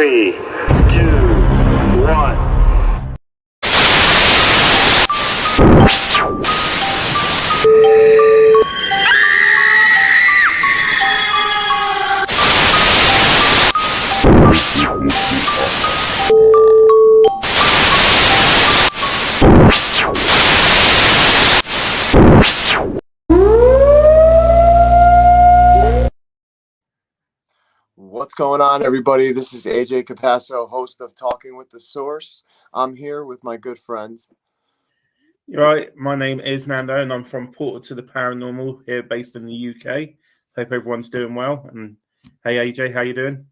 3, 2, 1. What's going on, everybody? This is AJ Capasso, host of Talking with the Source. I'm here with my good friend. You're right. My name is Nando, and I'm from Portal to the Paranormal here, based in the UK. Hope everyone's doing well. And hey, AJ, how you doing?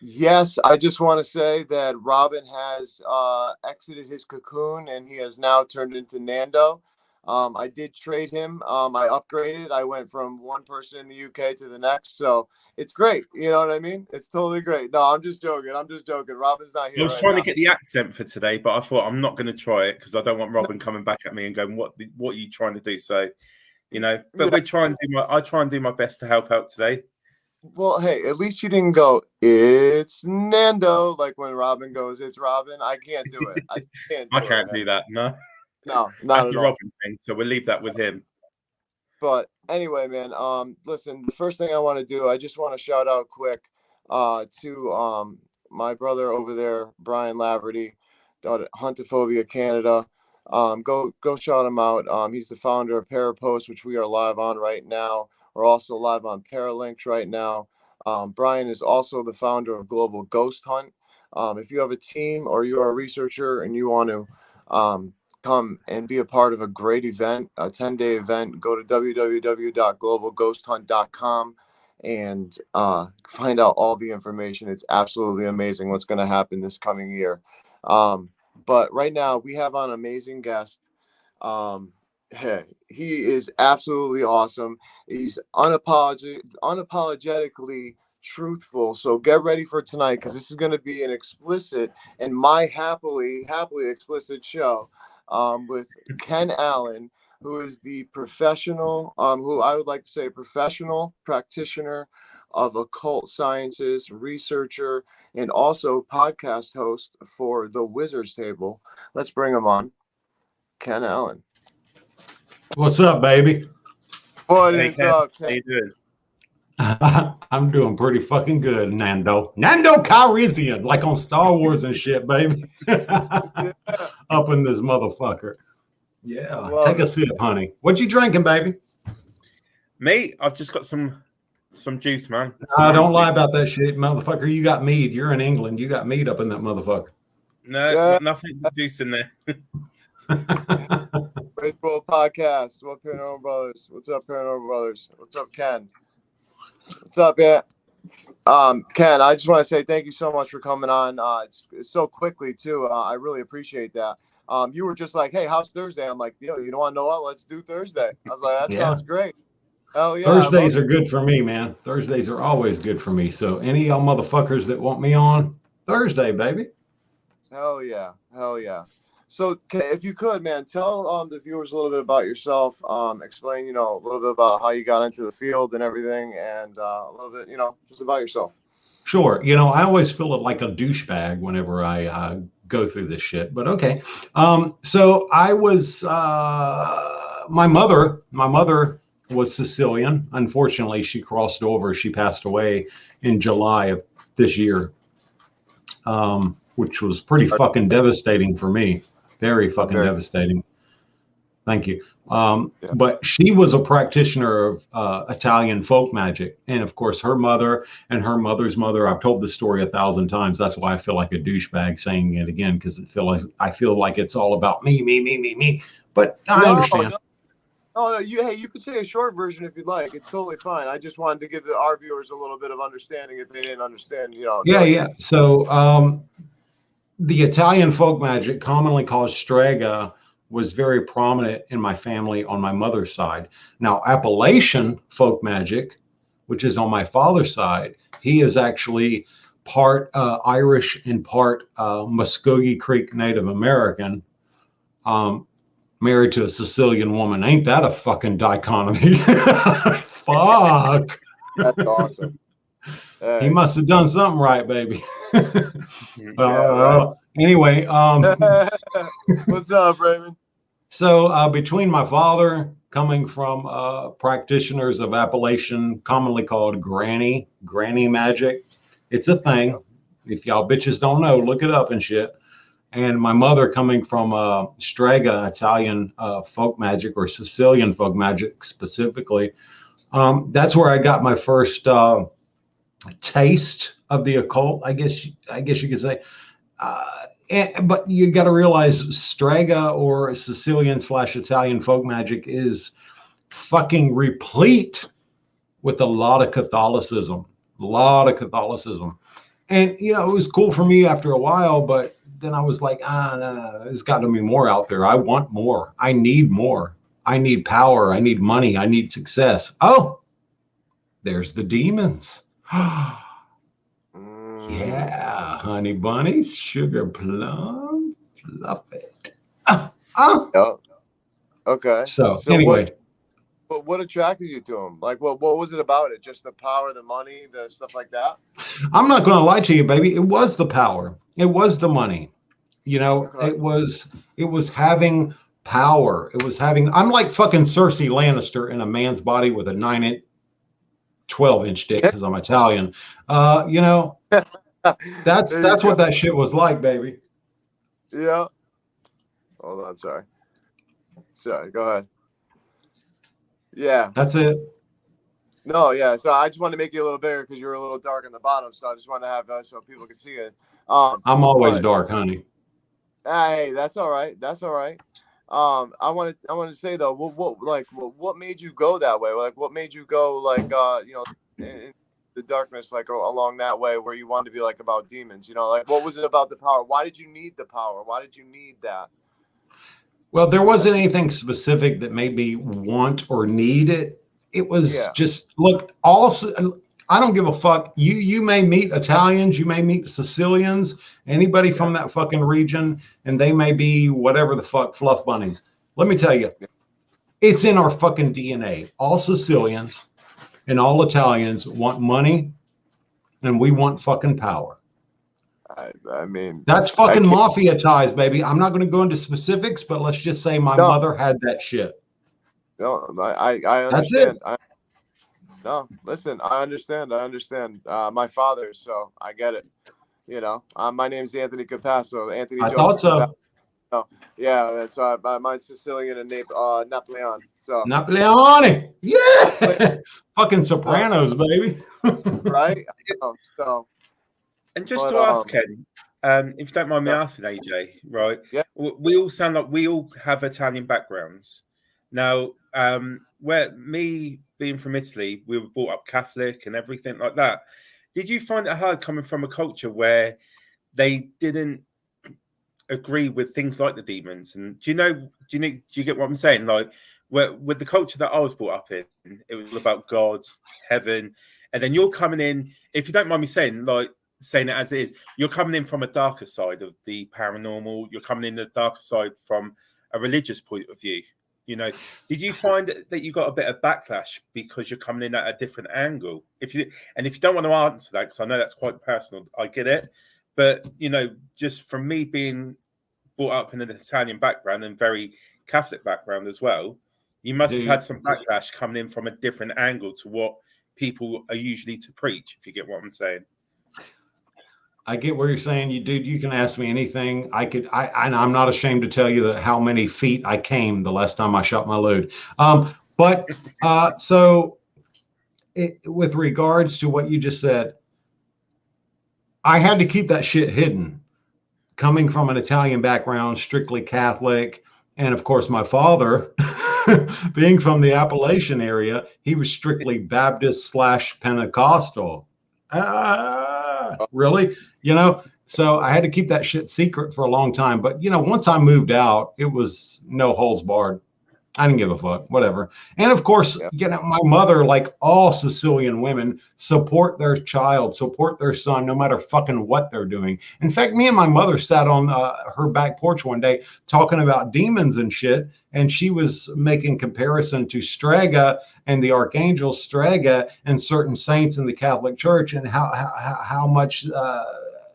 Yes, I just want to say that Robin has exited his cocoon, and he has now turned into Nando. I did trade him. I upgraded. I went from one person in the UK to the next, so it's great. You know what I mean? It's totally great. No, I'm just joking. Robin's not here. I was trying to get the accent for today, but I thought I'm not going to try it because I don't want Robin coming back at me and going, "What are you trying to do?" So, you know, but I try and do my best to help out today. Well, hey, at least you didn't go, "It's Nando," like when Robin goes, "It's Robin." I can't do it. I can't do that. No, not that's at a all. Robin thing. So we'll leave that with him. But anyway, man, listen, the first thing I want to do, I just want to shout out quick to my brother over there, Brian Laverty, down at Huntophobia Canada. Go shout him out. He's the founder of Parapost, which we are live on right now. We're also live on Paralinks right now. Brian is also the founder of Global Ghost Hunt. If you have a team or you are a researcher and you want to come and be a part of a great event, a 10-day event, go to www.globalghosthunt.com and find out all the information. It's absolutely amazing what's going to happen this coming year. But right now we have an amazing guest. Hey, he is absolutely awesome. He's unapologetically truthful. So get ready for tonight, because this is going to be an explicit and my happily explicit show with Ken Allen, who is the professional, who I would like to say professional practitioner of occult sciences, researcher, and also podcast host for the Wizard's Table. Let's bring him on. Ken Allen. What's up, baby? What is up, Ken? How you doing? I'm doing pretty fucking good, Nando. Nando Calrissian, like on Star Wars and shit, baby. Up in this motherfucker. Yeah. Take a sip, honey. What you drinking, baby? Me? I've just got some juice, man. Don't lie about that shit, motherfucker. You got mead. You're in England. You got mead up in that motherfucker. No, nothing but juice in there. Baseball podcast. What Paranormal Brothers? What's up, Paranormal Brothers? What's up, Ken? What's up, yeah? Ken, I just want to say thank you so much for coming on. It's so quickly too. I really appreciate that. You were just like, "Hey, how's Thursday?" I'm like, "Yo, you don't want to know what? Let's do Thursday." I was like, "That sounds great." Hell yeah! Thursdays are good for me, man. Thursdays are always good for me. So any of y'all motherfuckers that want me on Thursday, baby. Hell yeah! So, if you could, man, tell the viewers a little bit about yourself. Explain, a little bit about how you got into the field and everything, and a little bit, just about yourself. Sure. I always feel like a douchebag whenever I go through this shit, but okay. So I was, my mother was Sicilian. Unfortunately, she crossed over. She passed away in July of this year, which was pretty fucking devastating for me. Very fucking devastating. Thank you. But she was a practitioner of Italian folk magic. And of course, her mother and her mother's mother, I've told this story 1,000 times. That's why I feel like a douchebag saying it again, because I feel like it's all about me. But I understand. No, you could say a short version if you'd like. It's totally fine. I just wanted to give our viewers a little bit of understanding if they didn't understand, Yeah. So the Italian folk magic, commonly called strega, was very prominent in my family on my mother's side. Now, Appalachian folk magic, which is on my father's side, he is actually part Irish and part Muskogee Creek Native American, married to a Sicilian woman. Ain't that a fucking dichotomy? Fuck. That's awesome. He must have done something right, baby. Right. Anyway, What's up, Raymond? So between my father coming from practitioners of Appalachian, commonly called Granny Magic, it's a thing. If y'all bitches don't know, look it up and shit. And my mother coming from Strega, Italian folk magic, or Sicilian folk magic specifically. That's where I got my first taste of the occult, I guess you could say. But you got to realize Strega, or Sicilian/Italian folk magic, is fucking replete with a lot of Catholicism. And, you know, it was cool for me after a while, but then I was like, no, there's got to be more out there. I want more. I need more. I need power. I need money. I need success. Oh, there's the demons. Yeah, honey bunnies, sugar plum, fluff it. Okay. So anyway. What attracted you to him? Like, what was it about it? Just the power, the money, the stuff like that? I'm not going to lie to you, baby. It was the power. It was the money. You know, okay. It was having power. It was having, I'm like fucking Cersei Lannister in a man's body with a 9-inch, 12-inch dick, because I'm Italian. You know, that's what that shit was like, baby. Yeah. Hold on, sorry. Go ahead. Yeah. That's it. No, yeah. So I just wanted to make you a little bigger because you're a little dark in the bottom. So I just wanted to have so people can see it. I'm always dark, honey. Hey, that's all right. That's all right. I wanted to say though, what made you go that way? Like, what made you go like, you know, in the darkness, like along that way where you wanted to be like about demons? You know, like what was it about the power? Why did you need the power? Why did you need that? Well, there wasn't anything specific that made me want or need it. It was just, look, also, I don't give a fuck. You may meet Italians, you may meet Sicilians, anybody from that fucking region, and they may be whatever the fuck, fluff bunnies. Let me tell you, it's in our fucking DNA. All Sicilians and all Italians want money, and we want fucking power. I mean, that's fucking mafia ties, baby. I'm not going to go into specifics, but let's just say my mother had that shit. No, I understand. Listen, I understand. My father, so I get it. You know, my name's Anthony Capasso. Anthony. I thought so. Oh, yeah, and so mine's Sicilian and Napoleon. So Napoleone, yeah, fucking Sopranos, baby. Right. So. And just to ask Ken, if you don't mind me asking, AJ, right? Yeah. We all sound like we all have Italian backgrounds. Now, where me being from Italy, we were brought up Catholic and everything like that. Did you find it hard coming from a culture where they didn't agree with things like the demons? And do you get what I'm saying? Like, with the culture that I was brought up in, it was all about God, heaven, and then you're coming in. If you don't mind me saying, like, saying it as it is, you're coming in from a darker side of the paranormal. You're coming in the darker side from a religious point of view. You know, did you find that you got a bit of backlash because you're coming in at a different angle? If you don't want to answer that, because I know that's quite personal, I get it. But you know, just from me being brought up in an Italian background and very Catholic background as well, you must have had some backlash coming in from a different angle to what people are usually to preach. If you get what I'm saying. I get what you're saying. You can ask me anything. And I'm not ashamed to tell you that how many feet I came the last time I shot my load. With regards to what you just said, I had to keep that shit hidden. Coming from an Italian background, strictly Catholic, and of course my father, being from the Appalachian area, he was strictly Baptist/Pentecostal. Really? You know, so I had to keep that shit secret for a long time. But, you know, once I moved out, it was no holds barred. I didn't give a fuck, whatever. And of course, you know, my mother, like all Sicilian women, support their child, support their son, no matter fucking what they're doing. In fact, me and my mother sat on her back porch one day talking about demons and shit. And she was making comparison to Strega and the Archangel Strega and certain saints in the Catholic Church and how much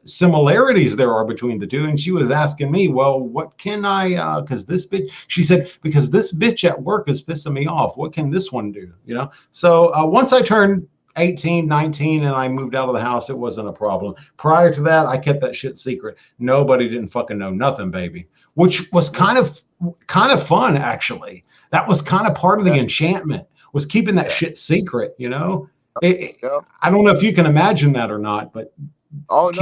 similarities there are between the two. And she was asking me, well, what can I, because this bitch, she said, because this bitch at work is pissing me off. What can this one do? You know? So once I turned 18, 19, and I moved out of the house, it wasn't a problem. Prior to that, I kept that shit secret. Nobody didn't fucking know nothing, baby, which was kind of fun, actually. That was kind of part of the enchantment, was keeping that shit secret, you know? I don't know if you can imagine that or not, but trust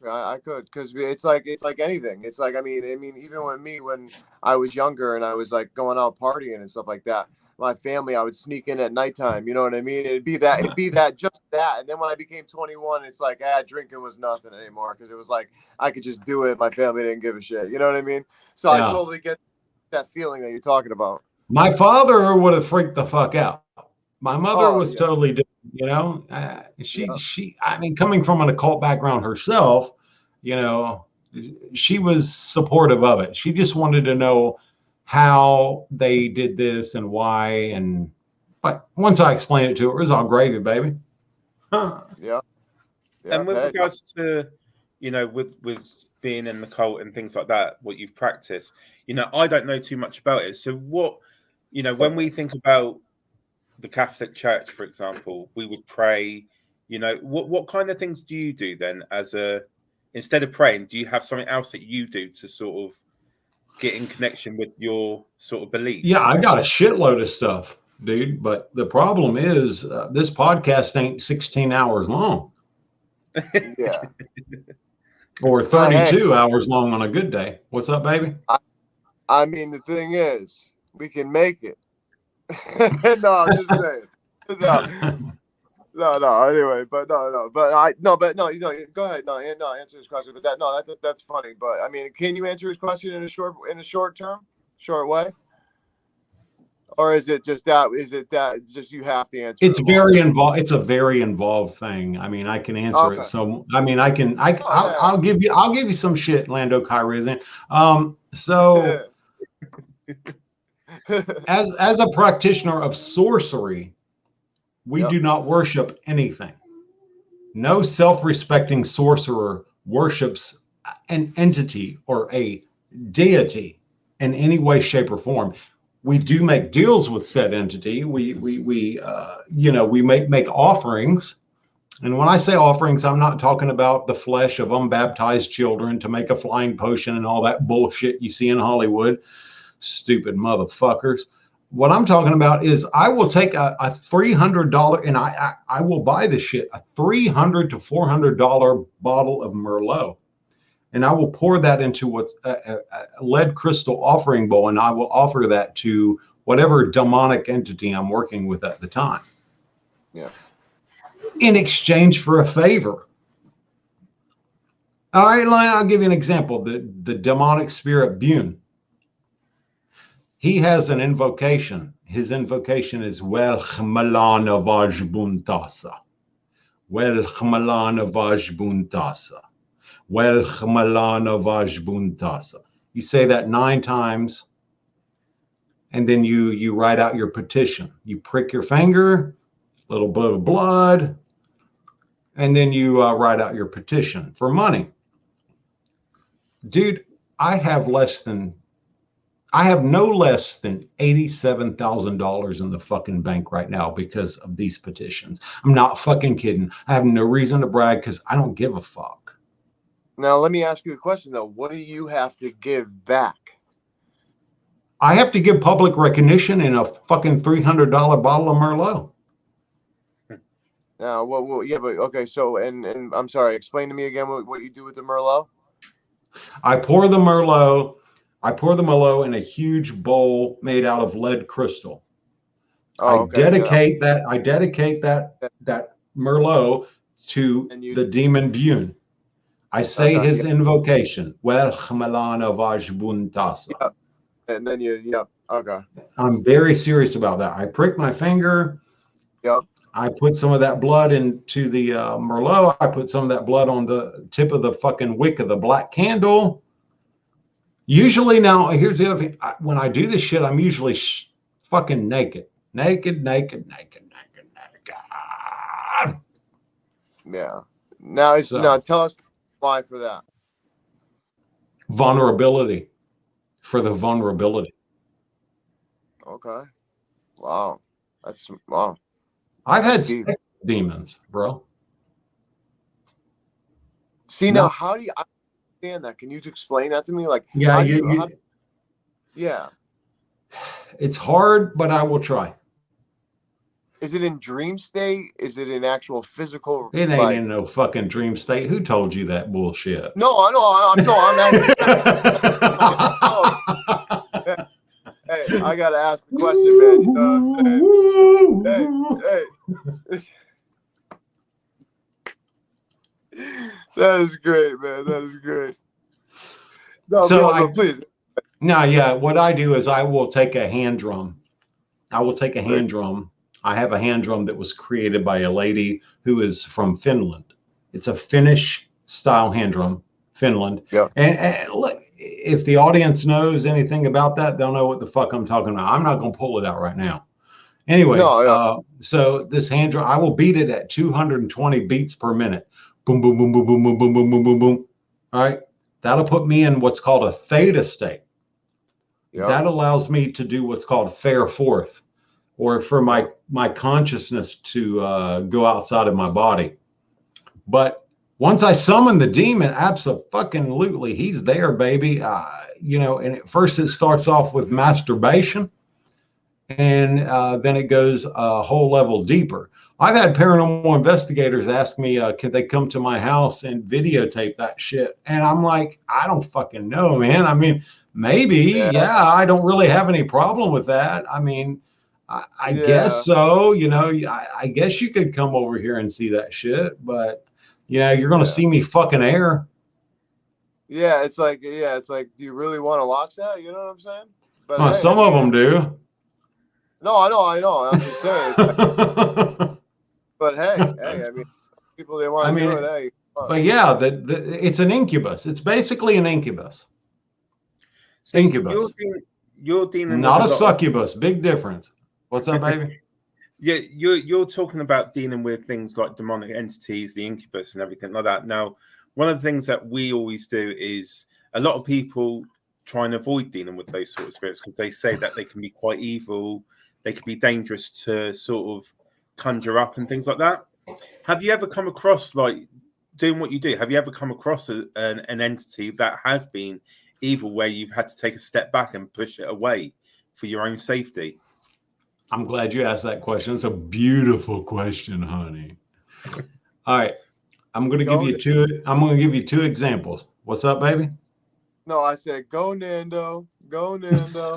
me, I could, because it's like anything. It's like, I mean, even with me, when I was younger and I was like going out partying and stuff like that, my family, I would sneak in at nighttime. You know what I mean? It'd be that, just that. And then when I became 21, it's like, drinking was nothing anymore, because it was like I could just do it. My family didn't give a shit. You know what I mean? So I totally get that feeling that you're talking about. My father would have freaked the fuck out. My mother was totally different, you know. She, I mean, coming from an occult background herself, you know, she was supportive of it. She just wanted to know how they did this and why. But once I explained it to her, it was all gravy, baby. Yeah. And with regards to, you know, with being in the cult and things like that, what you've practiced, you know, I don't know too much about it. So what, you know, when we think about the Catholic Church, for example, we would pray, you know, what kind of things do you do then instead of praying, do you have something else that you do to sort of get in connection with your sort of beliefs? Yeah, I got a shitload of stuff, dude. But the problem is this podcast ain't 16 hours long. Yeah. Or 32 hours long on a good day. What's up, baby? I mean, the thing is, we can make it. No, I'm just saying. No. Anyway, but no. You know, go ahead. No, answer his question. But that's funny. But I mean, can you answer his question in a short way? Or is it just that? It's just you have to answer? It's very involved. It's a very involved thing. I mean, I can answer it. So I mean, I'll give you some shit, Lando Calrissian. So. As a practitioner of sorcery, we do not worship anything. No self-respecting sorcerer worships an entity or a deity in any way, shape, or form. We do make deals with said entity. We make offerings. And when I say offerings, I'm not talking about the flesh of unbaptized children to make a flying potion and all that bullshit you see in Hollywood. Stupid motherfuckers. What I'm talking about is I will take a $300 and I will buy this shit, a $300 to $400 bottle of Merlot, and I will pour that into what's a lead crystal offering bowl, and I will offer that to whatever demonic entity I'm working with at the time. Yeah. In exchange for a favor. All right, I'll give you an example. The demonic spirit Bune. He has an invocation. His invocation is Welchmalana Vajbuntasa. Welchmalana Vajbuntasa. Welchmalana Vajbuntasa. You say that 9 times, and then you write out your petition. You prick your finger, a little bit of blood, and then you write out your petition for money. Dude, I have no less than $87,000 in the fucking bank right now because of these petitions. I'm not fucking kidding. I have no reason to brag because I don't give a fuck. Now, let me ask you a question, though. What do you have to give back? I have to give public recognition in a fucking $300 bottle of Merlot. Now, well, yeah, but okay. So, and I'm sorry. Explain to me again what you do with the Merlot. I pour the Merlot in a huge bowl made out of lead crystal. I dedicate that Merlot to the demon Bune. I say his invocation. Welchmalana Vajbuntasa. And then yep. Okay. I'm very serious about that. I prick my finger. Yep. I put some of that blood into the Merlot. I put some of that blood on the tip of the fucking wick of the black candle. Usually, now, here's the other thing. When I do this shit, I'm usually fucking naked. Naked. Yeah. Now, now tell us why for that. Vulnerability. For the vulnerability. Okay. Wow. That's wow. I've had demons, bro. See, now, how do you understand that? Can you explain that to me? Like, yeah, yeah. It's hard, but I will try. Is it in dream state? Is it in actual physical? It ain't in no fucking dream state. Who told you that bullshit? No, I know. Hey, I gotta ask the question, man. You know what I'm saying? Hey. That is great, man. That is great. No, so please. No, yeah. What I do is I will take a hand drum. I have a hand drum that was created by a lady who is from Finland. It's a Finnish style hand drum, Finland. Yeah. And look, if the audience knows anything about that, they'll know what the fuck I'm talking about. I'm not going to pull it out right now. Anyway, so this hand drum, I will beat it at 220 beats per minute. Boom, boom, boom, boom, boom, boom, boom, boom, boom, boom, boom. All right. That'll put me in what's called a theta state. Yep. That allows me to do what's called fair fourth, or for my consciousness to go outside of my body. But once I summon the demon, absolutely, he's there, baby. And at first it starts off with masturbation, and then it goes a whole level deeper. I've had paranormal investigators ask me, can they come to my house and videotape that shit? And I'm like, I don't fucking know, man. I mean, maybe, yeah, I don't really have any problem with that. I mean, I guess so. I guess you could come over here and see that shit, but you're going to see me fucking air. Yeah, it's like, do you really want to watch that? You know what I'm saying? But hey, some of them do. No, I know. I'm just saying. But hey, I mean, people, they want to do it. Hey, but yeah, it's an incubus. It's basically an incubus. So incubus. You're dealing not with a succubus. Big difference. What's up, baby? Yeah, you're talking about dealing with things like demonic entities, the incubus, and everything like that. Now, one of the things that we always do is a lot of people try and avoid dealing with those sort of spirits because they say that they can be quite evil, they can be dangerous to sort of conjure up and things like that. Have you ever come across, like, doing what you do, have you ever come across an entity that has been evil where you've had to take a step back and push it away for your own safety? I'm glad you asked that question. It's a beautiful question, honey. All right. I'm going to give you two examples. What's up, baby? No, I said, go Nando. Go Nando.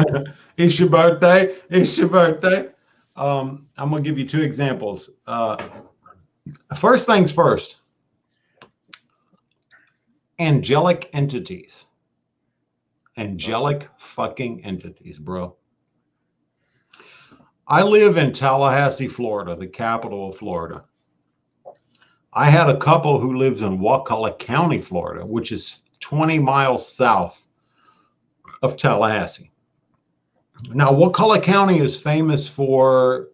It's your birthday. It's your birthday. I'm going to give you two examples. First things first. Angelic entities. Angelic fucking entities, bro. I live in Tallahassee, Florida, the capital of Florida. I had a couple who lives in Wakulla County, Florida, which is 20 miles south of Tallahassee. Now, Wakulla County is famous for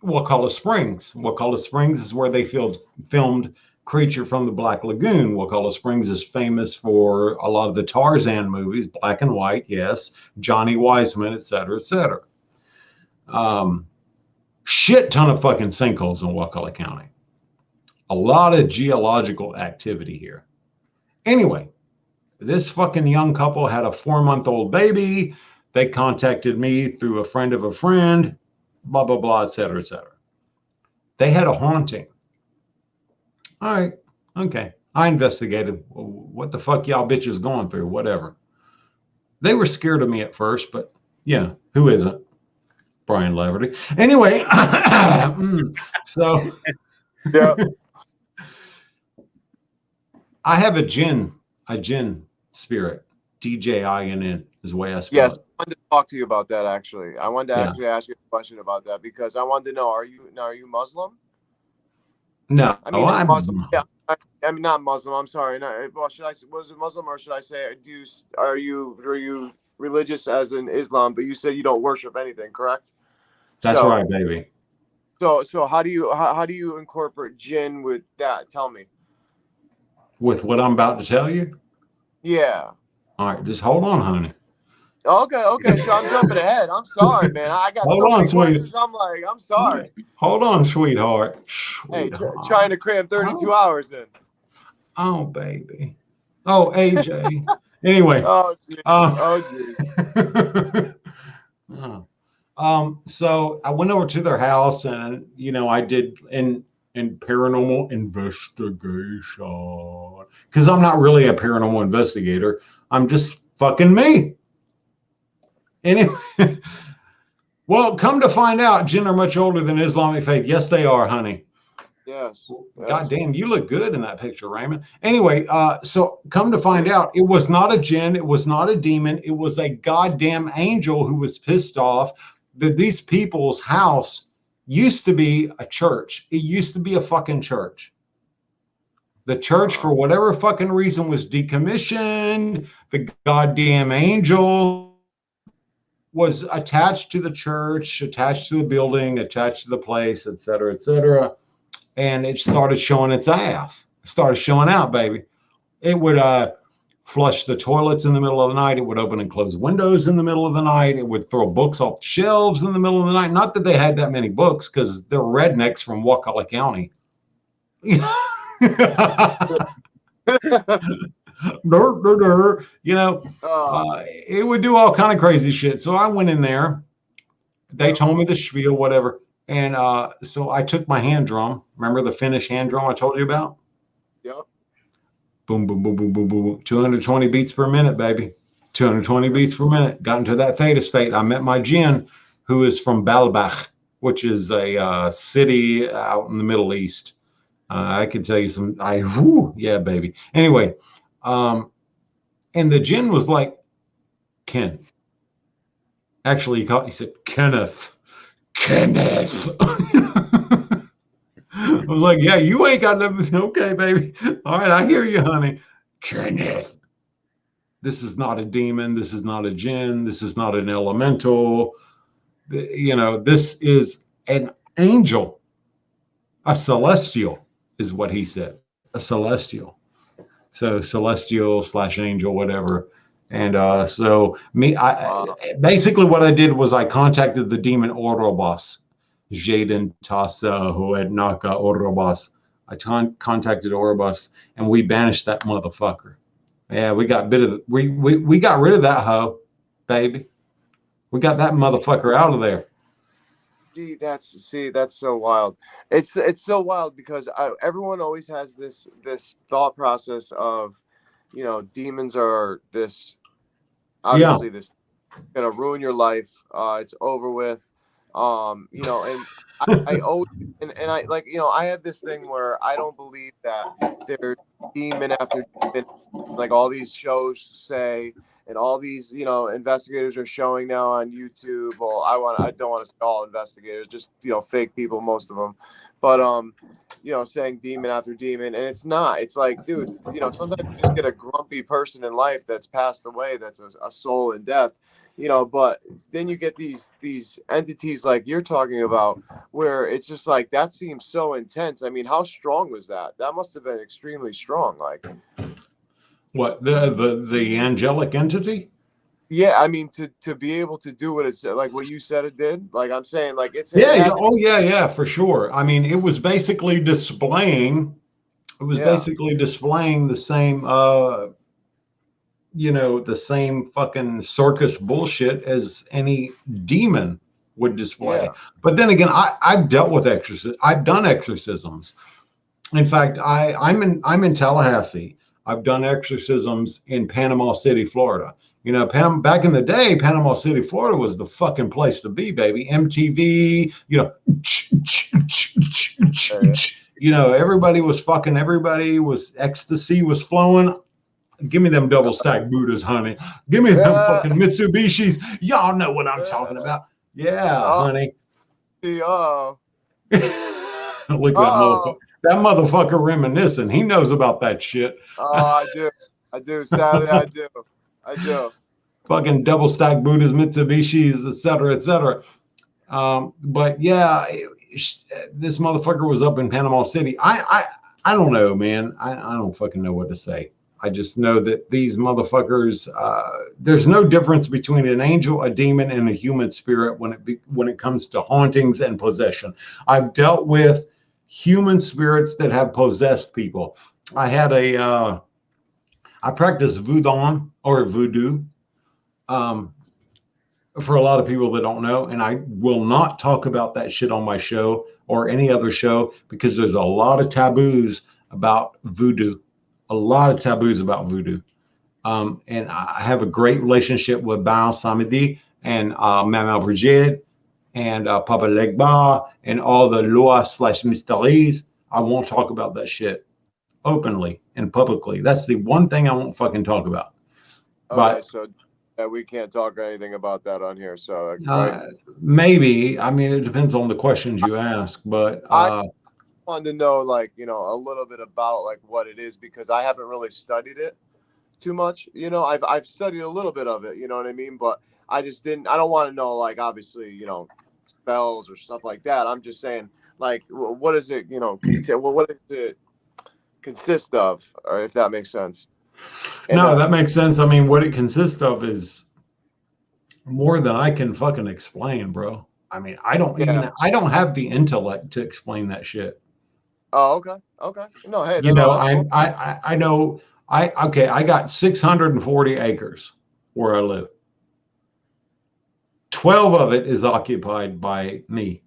Wakulla Springs. Wakulla Springs is where they filmed Creature from the Black Lagoon. Wakulla Springs is famous for a lot of the Tarzan movies, black and white, yes, Johnny Weissman, et cetera, et cetera. Shit ton of fucking sinkholes in Wakulla County. A lot of geological activity here. Anyway, this fucking young couple had a 4-month-old baby. They contacted me through a friend of a friend, blah, blah, blah, et cetera, et cetera. They had a haunting. All right, okay. I investigated. What the fuck y'all bitches going through? Whatever. They were scared of me at first, but yeah, who isn't? Brian Laverty. Anyway, so yeah. I have a jinn spirit DJINN is the way I spell Yes, it. I wanted to talk to you about that actually. I wanted to Yeah. actually ask you a question about that because I wanted to know: are you Muslim? No, I mean, not I'm Muslim. Yeah, I mean not Muslim. I'm sorry. Well, was it Muslim or should I say are you religious as in Islam? But you said you don't worship anything, correct? That's So right, baby. so how do you incorporate jinn with that? Tell me. With what I'm about to tell you. Yeah. All right, just hold on, honey. Okay. So I'm jumping ahead. I'm sorry, man. I got Hold so on, many sweetie. questions. I'm sorry. Hold on, sweetheart. Hey, Sweetheart. trying to cram 32 hours in. Oh, baby. Oh, AJ. Anyway. Oh, geez. Oh, geez. So I went over to their house and, I did in paranormal investigation because I'm not really a paranormal investigator. I'm just fucking me. Anyway, well, come to find out, jinn are much older than Islamic faith. Yes, they are, honey. Yes. God damn, you look good in that picture, Raymond. Anyway, so come to find out, it was not a jinn, it was not a demon, it was a goddamn angel who was pissed off that these people's house used to be a church. It used to be a fucking church. The church, for whatever fucking reason, was decommissioned. The goddamn angel was attached to the church, attached to the building, attached to the place, et cetera, et cetera. And it started showing its ass. It started showing out, baby. It would flush the toilets in the middle of the night. It would open and close windows in the middle of the night. It would throw books off the shelves in the middle of the night. Not that they had that many books, because they're rednecks from Wakulla County. It would do all kind of crazy shit. So I went in there. They told me the spiel, whatever. And so I took my hand drum. Remember the Finnish hand drum I told you about? Yep. Boom, boom, boom, boom, boom, boom. 220 beats per minute, baby. 220 beats per minute. Got into that theta state. I met my jinn, who is from Baalbek, which is a city out in the Middle East. I could tell you some. Yeah, baby. Anyway, and the jinn was like, Ken. Actually, he said, Kenneth. I was like, yeah, you ain't got nothing. Okay, baby. All right, I hear you, honey. Kenneth. This is not a demon. This is not a jinn. This is not an elemental. This is an angel. A celestial is what he said. A celestial. So celestial / angel, whatever. And basically what I did was I contacted the demon Orobas. Jaden Tasa Hoednaka Orobas. I contacted Orobas and we banished that motherfucker. Yeah, we got we got rid of that hoe, baby. We got that motherfucker out of there. That's so wild. It's so wild because everyone always has this thought process of, demons are this, obviously this gonna ruin your life. It's over with. And I always and I like, I have this thing where I don't believe that there's demon after demon, like all these shows say, and all these, investigators are showing now on YouTube. Well, I don't want to say all investigators, just, fake people, most of them, but saying demon after demon, and it's not. It's like, dude, sometimes you just get a grumpy person in life that's passed away, that's a soul in death, but then you get these entities like you're talking about, where it's just like, that seems so intense. I mean, how strong was that? That must have been extremely strong. Like, what, the angelic entity? Yeah, I mean, to be able to do what it's like what you said it did. Like, I'm saying, like, it's yeah, for sure. I mean, it was basically displaying. It was basically displaying the same, the same fucking circus bullshit as any demon would display. Yeah. But then again, I've dealt with exorcisms. I've done exorcisms. In fact, I'm in Tallahassee. I've done exorcisms in Panama City, Florida. Back in the day, Panama City, Florida was the fucking place to be, baby. MTV, everybody was fucking, everybody was, ecstasy was flowing. Give me them double stack Buddhas, honey. Give me them fucking Mitsubishis. Y'all know what I'm talking about. Yeah, honey. Yeah. Look at that motherfucker. That motherfucker reminiscing. He knows about that shit. Oh, I do. Sadly, I do. Fucking double stack Buddhas, Mitsubishis, et cetera. But yeah, this motherfucker was up in Panama City. I don't know, man. I don't fucking know what to say. I just know that these motherfuckers, there's no difference between an angel, a demon, and a human spirit when it comes to hauntings and possession. I've dealt with human spirits that have possessed people. I practice voodoo. For a lot of people that don't know, and I will not talk about that shit on my show or any other show because there's a lot of taboos about voodoo. And I have a great relationship with Baal Samedi and Mama Brigitte and Papa Legba and all the lois/mysteries. I won't talk about that shit openly and publicly. That's the one thing I won't fucking talk about. Okay, so we can't talk anything about that on here. So right? Maybe. I mean, it depends on the questions you ask, but I wanted to know, like, you know, a little bit about like what it is because I haven't really studied it too much. You know, I've studied a little bit of it. You know what I mean? But I just didn't. I don't want to know, like, obviously, you know, spells or stuff like that. I'm just saying, like, what is it? You know, what does it consist of, or if that makes sense. And, no, that makes sense. I mean, what it consists of is more than I can fucking explain, bro. I mean, I don't have the intellect to explain that shit. Oh, okay. No, hey, you know, I know. I got 640 acres where I live. 12 of it is occupied by me.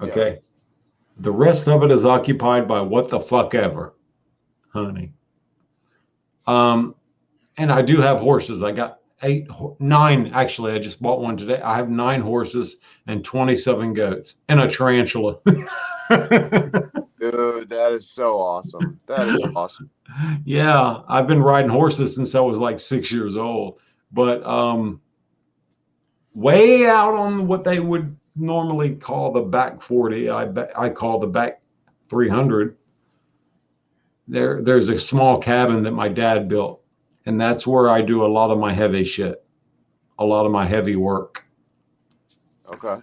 Okay. Yeah. The rest of it is occupied by what the fuck ever, honey. And I do have horses. I got 9 actually. I just bought one today. I have 9 horses and 27 goats and a tarantula. Dude, that is so awesome. That is awesome. Yeah, I've been riding horses since I was like 6 years old. But way out on what they would normally call the back 40, I call the back 300. There's a small cabin that my dad built, and that's where I do a lot of my heavy shit, a lot of my heavy work. Okay.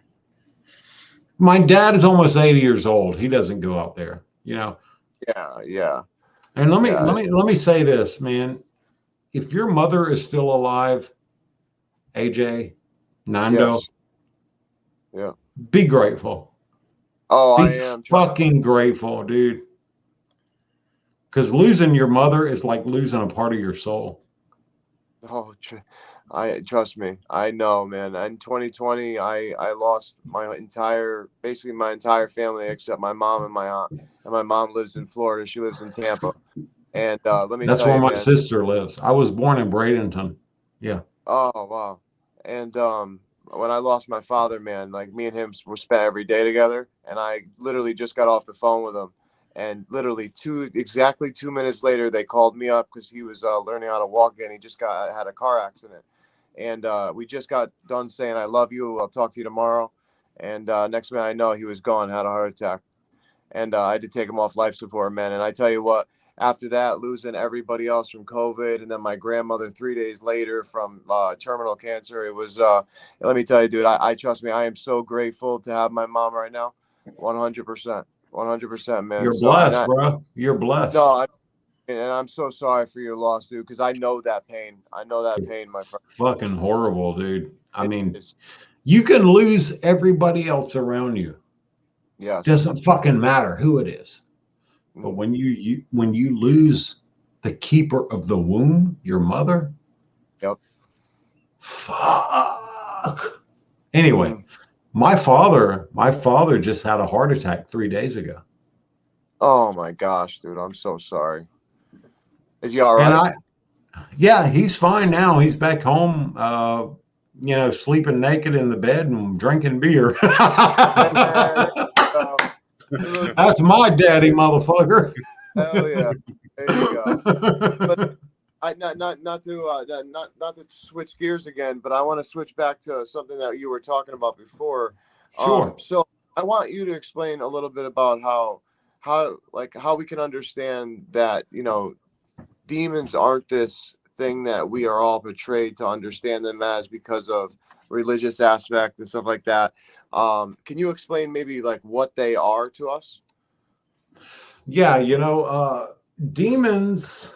My dad is almost 80 years old. He doesn't go out there, you know. Yeah. And let me say this, man. If your mother is still alive, AJ, Nando, yes. Yeah. Be grateful. Oh, I am fucking grateful, dude. Because losing your mother is like losing a part of your soul. Oh, trust me. I know, man. In 2020, I lost basically my entire family except my mom and my aunt. And my mom lives in Florida. She lives in Tampa. And let me That's tell where you, my sister lives. I was born in Bradenton. Yeah. Oh, wow. And when I lost my father, man, like me and him were spent every day together. And I literally just got off the phone with him. And literally exactly 2 minutes later, they called me up because he was learning how to walk again. He just had a car accident. And we just got done saying, I love you. I'll talk to you tomorrow. And next minute I know he was gone, had a heart attack. And I had to take him off life support, man. And I tell you what, after that, losing everybody else from COVID, and then my grandmother 3 days later from terminal cancer, it was, let me tell you, dude, I trust me, I am so grateful to have my mom right now. 100%, man. You're blessed, bro. You're blessed. No, and I'm so sorry for your loss, dude, because I know that pain. I know that pain, my friend. Fucking horrible, dude. I mean, you can lose everybody else around you. Yeah. Doesn't fucking matter who it is. But when you lose the keeper of the womb, your mother, yep. Fuck. Anyway, my father just had a heart attack 3 days ago. Oh my gosh, dude, I'm so sorry. Is he all right? Yeah, he's fine now. He's back home, sleeping naked in the bed and drinking beer. That's my daddy, motherfucker. Hell yeah. There you go. not to switch gears again, but I want to switch back to something that you were talking about before. Sure. So I want you to explain a little bit about how we can understand that, demons aren't this thing that we are all portrayed to understand them as because of religious aspect and stuff like that. Can you explain maybe like what they are to us? Yeah, demons.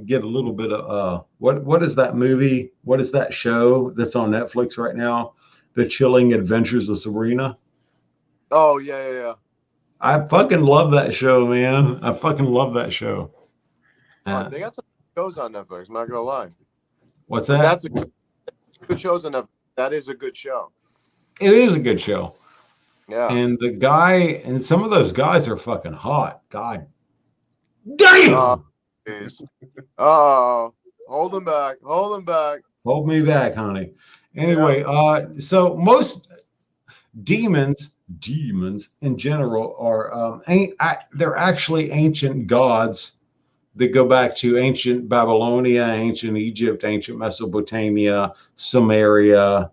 Get a little bit of what is that movie? What is that show that's on Netflix right now? The Chilling Adventures of Sabrina. Oh yeah. I fucking love that show, man. I fucking love that show. They got some shows on Netflix. I'm not gonna lie. What's But that? that's a good shows on Netflix. That is a good show. It is a good show. Yeah. And the guy, and some of those guys are fucking hot. God damn. Hold them back. Hold me back, honey. Anyway, so most demons in general are they're actually ancient gods that go back to ancient Babylonia, ancient Egypt, ancient Mesopotamia, Sumeria,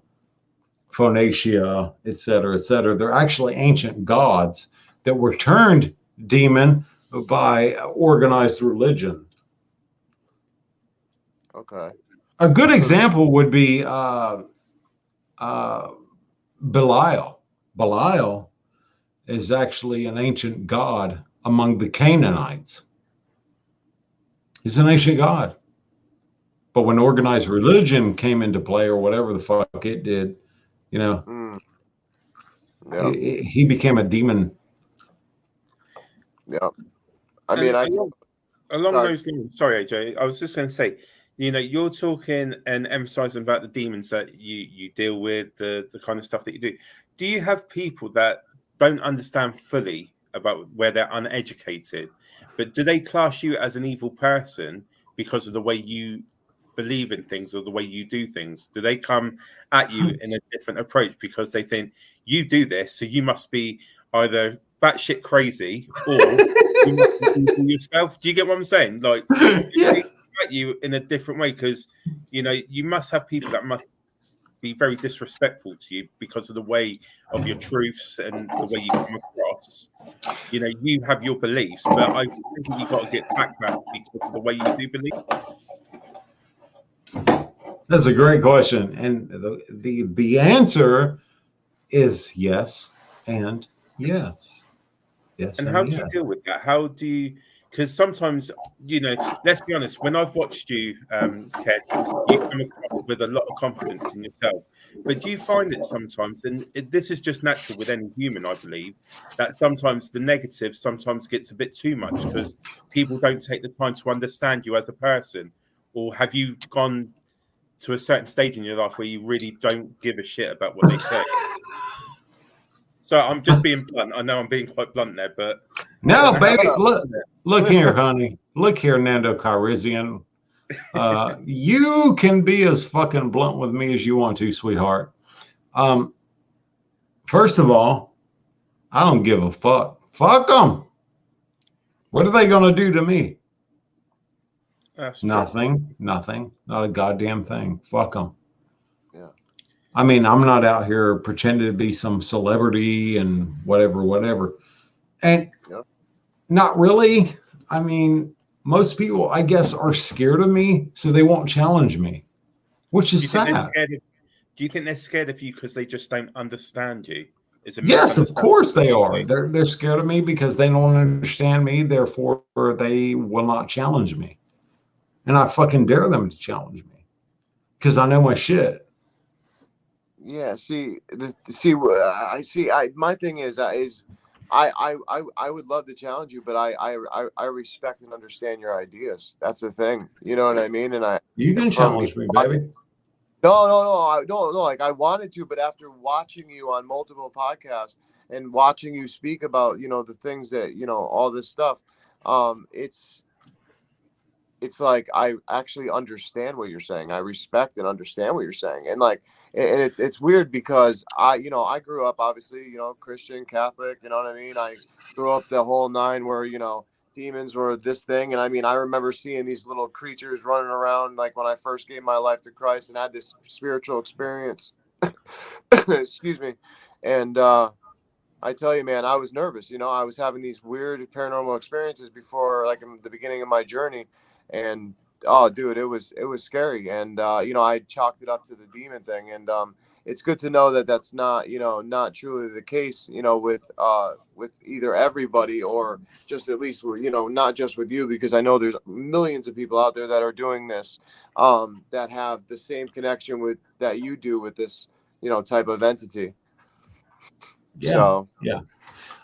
Phoenicia, etc., etc. They're actually ancient gods that were turned demon by organized religion. Okay. A good example would be Belial. Belial is actually an ancient god among the Canaanites. He's an ancient god. But when organized religion came into play, or whatever the fuck it did, he became a demon. Yeah. I mean, along those lines, sorry, AJ, I was just going to say, you're talking and emphasizing about the demons that you deal with, the kind of stuff that you do. Do you have people that don't understand fully about where they're uneducated, but do they class you as an evil person because of the way you believe in things or the way you do things? Do they come at you in a different approach because they think you do this, so you must be either batshit crazy or you must be evil yourself? Do you get what I'm saying? Like, Yeah. they come at you in a different way because you must have people that must be very disrespectful to you because of the way of your truths and the way you come across. You have your beliefs, but I think you got to get backlash because of the way you do believe. That's a great question, and the answer is yes and yes. Yes, and how do you deal with that? How do you? Because sometimes, let's be honest. When I've watched you, Ken, you come across with a lot of confidence in yourself. But do you find it sometimes, and this is just natural with any human, I believe, that sometimes the negative sometimes gets a bit too much because people don't take the time to understand you as a person? Or have you gone to a certain stage in your life where you really don't give a shit about what they say? So I'm just being blunt. I know I'm being quite blunt there, but no, baby, look here, honey. Look here, Nando Calrissian. You can be as fucking blunt with me as you want to, sweetheart. First of all, I don't give a fuck. Fuck them. What are they gonna do to me? Nothing. Not a goddamn thing. Fuck them. Yeah. I mean, I'm not out here pretending to be some celebrity and whatever. And not really. I mean, most people, I guess, are scared of me, so they won't challenge me, which is sad. Do you think they're scared of you because they just don't understand you? Yes, of course they are. They're scared of me because they don't understand me. Therefore, they will not challenge me. And I fucking dare them to challenge me because I know my shit. Yeah. My thing is I would love to challenge you, but I respect and understand your ideas. That's the thing. You know what I mean? And you can challenge me, baby. No. Like I wanted to, but after watching you on multiple podcasts and watching you speak about, the things that, all this stuff, it's like I actually understand what you're saying. I respect and understand what you're saying. And like, and it's weird because I grew up obviously, Christian, Catholic, you know what I mean? I grew up the whole nine where, demons were this thing. And I mean, I remember seeing these little creatures running around like when I first gave my life to Christ and had this spiritual experience. Excuse me. And I tell you, man, I was nervous. I was having these weird paranormal experiences before, like in the beginning of my journey, and oh, dude, it was scary. And I chalked it up to the demon thing, and it's good to know that that's not not truly the case. With either everybody or just at least not just with you, because I know there's millions of people out there that are doing this, that have the same connection with that you do with this type of entity. Yeah. So, yeah.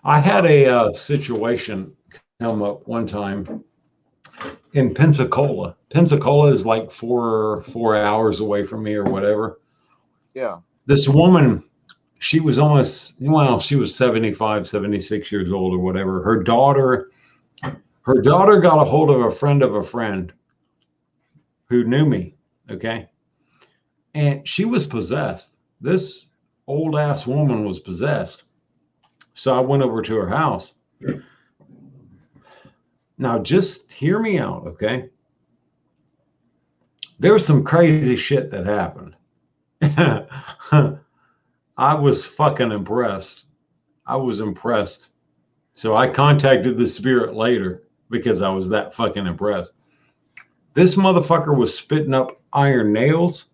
I had a situation come up one time in Pensacola. Pensacola is like four hours away from me or whatever. Yeah. This woman, she was she was 75, 76 years old or whatever. Her daughter got a hold of a friend who knew me. Okay. And she was possessed. This old ass woman was possessed. So I went over to her house. Now, just hear me out, okay? There was some crazy shit that happened. I was fucking impressed. I was impressed. So I contacted the spirit later because I was that fucking impressed. This motherfucker was spitting up iron nails.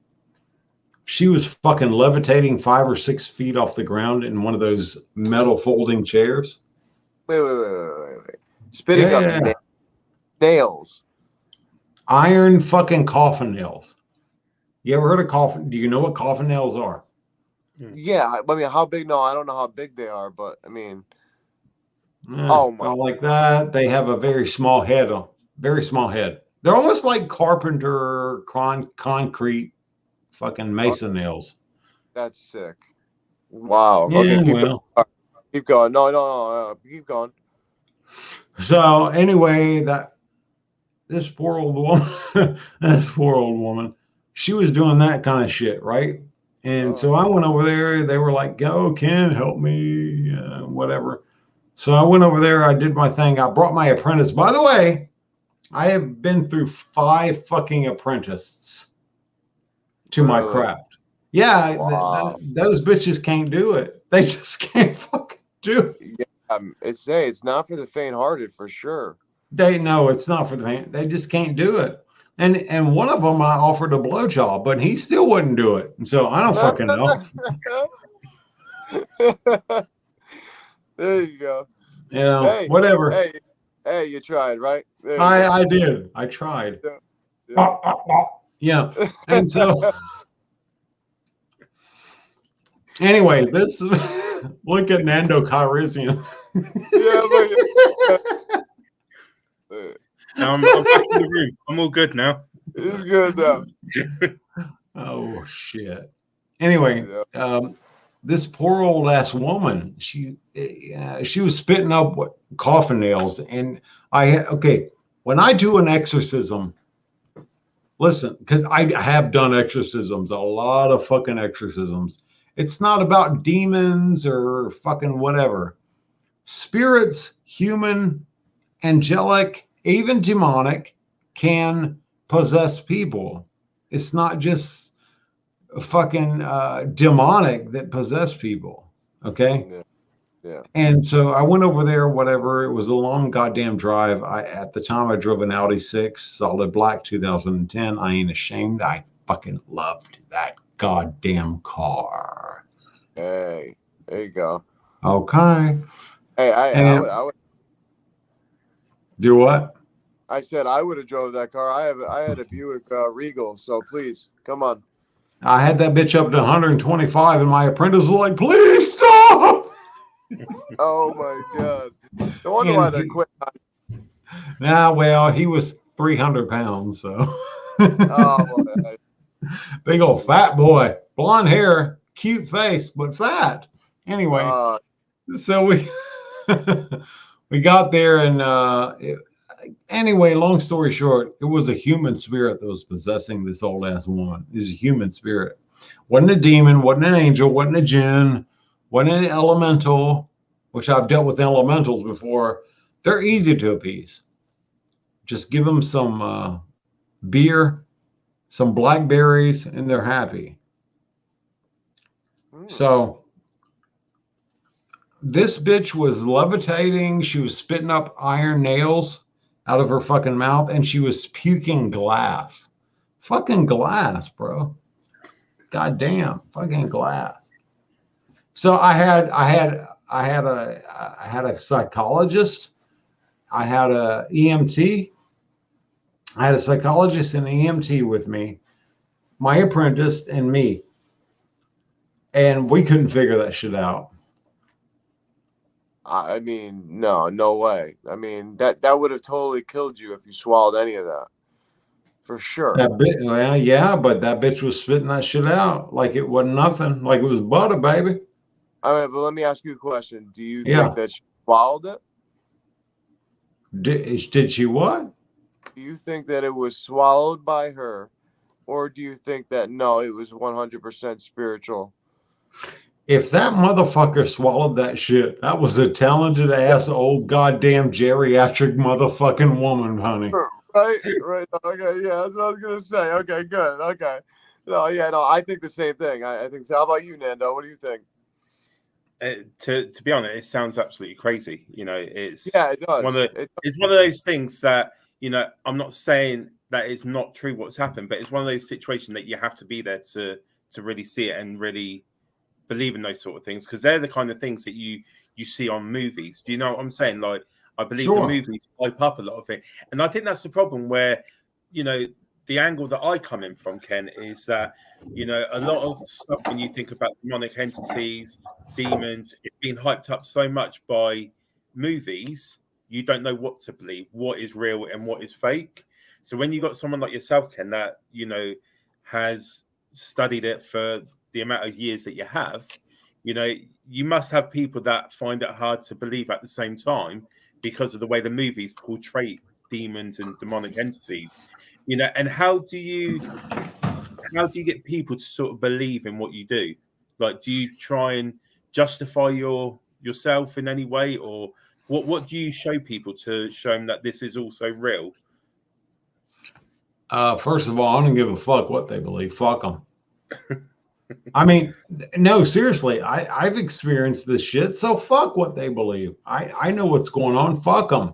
She was fucking levitating 5 or 6 feet off the ground in one of those metal folding chairs. Wait. Spitting up nails. Iron fucking coffin nails. You ever heard of coffin? Do you know what coffin nails are? Yeah, I mean, how big? No, I don't know how big they are, but I mean, Oh my! Like that. They have a very small head. Very small head. They're almost like carpenter concrete fucking mason nails. That's sick. Wow. Yeah, okay, keep going. No, keep going. So anyway, this poor old woman, she was doing that kind of shit, right? And so I went over there. They were like, "Go, Ken, help me," whatever. So I went over there. I did my thing. I brought my apprentice. By the way, I have been through 5 fucking apprentices to my craft. Yeah, wow. those bitches can't do it. They just can't fucking do it. Yeah, it's not for the faint-hearted for sure. They know it's not for the faint. They just can't do it. And one of them I offered a blowjob, but he still wouldn't do it. And so I don't fucking know. There you go. Whatever. Hey, you tried, right? I did. I tried. Yeah. And so anyway, this look at Nando Calrissian. Yeah, look at I'm back in the room. I'm all good now. It's good now. Oh shit. Anyway, this poor old ass woman, she was spitting up coffin nails, and when I do an exorcism, listen, because I have done exorcisms, a lot of fucking exorcisms. It's not about demons or fucking whatever. Spirits, human, angelic, even demonic, can possess people. It's not just fucking demonic that possess people. Okay. Yeah. And so I went over there, whatever. It was a long goddamn drive. At the time I drove an Audi 6 solid black 2010. I ain't ashamed. I fucking loved that goddamn car. Hey, there you go. Okay. Hey, I would do what? I said I would have drove that car. I had a Buick Regal, so please come on. I had that bitch up to 125, and my apprentice was like, "Please stop!" Oh my god! No wonder why they're quitting. Nah, well, he was 300 pounds, so. Big old fat boy, blonde hair, cute face, but fat. Anyway, so we we got there, and anyway, long story short, it was a human spirit that was possessing this old ass woman. It was a human spirit. Wasn't a demon, wasn't an angel, wasn't a jinn, wasn't an elemental, which I've dealt with elementals before. They're easy to appease. Just give them some beer, some blackberries, and they're happy. So this bitch was levitating. She was spitting up iron nails out of her fucking mouth, and she was puking glass. Fucking glass, bro. God damn, fucking glass. So I had a psychologist. I had a EMT. I had a psychologist and an EMT with me, my apprentice and me. And we couldn't figure that shit out. I mean, no way. I mean, that would have totally killed you if you swallowed any of that. For sure. Well, yeah, but that bitch was spitting that shit out like it wasn't nothing, like it was butter, baby. All right, but let me ask you a question. Do you Yeah. think that she swallowed it? Did she what? Do you think that it was swallowed by her, or do you think that no, it was 100% spiritual? If that motherfucker swallowed that shit, that was a talented ass old goddamn geriatric motherfucking woman, honey. Right. Okay, yeah, that's what I was gonna say. Okay, good. Okay. No, yeah, no, I think the same thing. I think so. How about you, Nando? What do you think? To be honest, it sounds absolutely crazy. You know, it does. It's one of those things that, you know, I'm not saying that it's not true what's happened, but it's one of those situations that you have to be there to really see it and really believe in those sort of things, because they're the kind of things that you see on movies. Do you know what I'm saying? Like, I believe the movies hype up a lot of it, and I think that's the problem where, you know, the angle that I come in from, Ken, is that, you know, a lot of stuff when you think about demonic entities, demons, it's been hyped up so much by movies, you don't know what to believe, what is real and what is fake. So when you got someone like yourself, Ken, that, you know, has studied it for the amount of years that you have, you know, you must have people that find it hard to believe at the same time because of the way the movies portray demons and demonic entities, you know. And how do you get people to sort of believe in what you do? Like, do you try and justify yourself in any way, or what do you show people to show them that this is also real? First of all, I don't give a fuck what they believe. Fuck them. I mean, no, seriously, I've experienced this shit, so fuck what they believe. I know what's going on. Fuck them.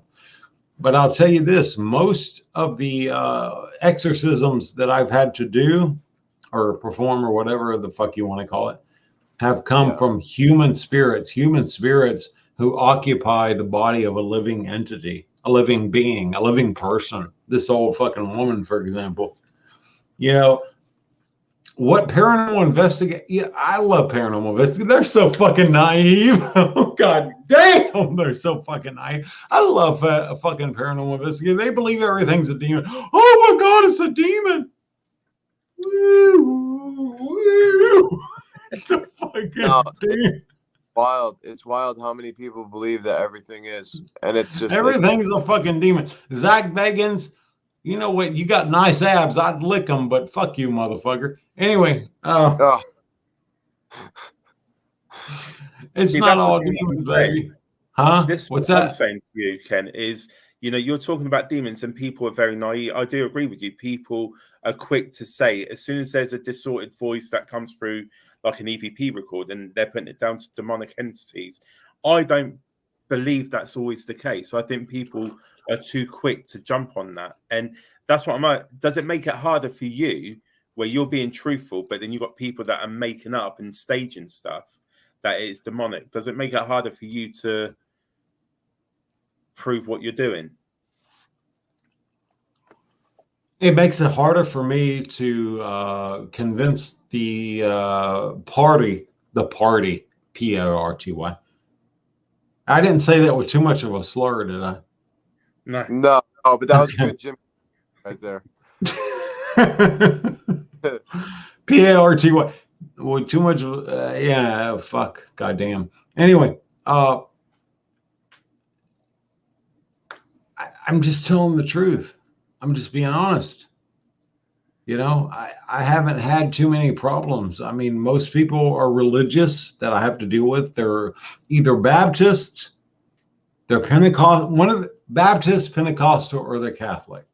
But I'll tell you this, most of the exorcisms that I've had to do or perform or whatever the fuck you want to call it have come from human spirits who occupy the body of a living entity, a living being, a living person. This old fucking woman, for example. You know, what paranormal investigate? Yeah, I love paranormal investigate. They're so fucking naive. Oh, God damn, they're so fucking naive. I love a fucking paranormal investigator. They believe everything's a demon. Oh my God, it's a demon. It's a fucking demon. Wild. It's wild how many people believe that everything is, and it's just everything's a fucking demon. Zach Bagans, you know what? You got nice abs. I'd lick them, but fuck you, motherfucker. Anyway, it's not all demons, baby. Huh? What's that? I'm saying to you, Ken, is, you know, you're talking about demons and people are very naive. I do agree with you. People are quick to say, as soon as there's a distorted voice that comes through, like an EVP record, and they're putting it down to demonic entities. I don't believe that's always the case. I think people are too quick to jump on that. And that's what I'm at. Does it make it harder for you where you're being truthful, but then you've got people that are making up and staging stuff that is demonic? Does it make it harder for you to prove what you're doing? It makes it harder for me to convince the party, P-A-R-T-Y. I didn't say that with too much of a slur, did I? No, but that was good, Jim, right there. P-A-R-T-Y. With too much, yeah, fuck, goddamn. Anyway, I'm just telling the truth. I'm just being honest. You know, I haven't had too many problems. I mean, most people are religious that I have to deal with. They're either Baptist, they're Pentecost, one of the Baptist, Pentecostal, or they're Catholic.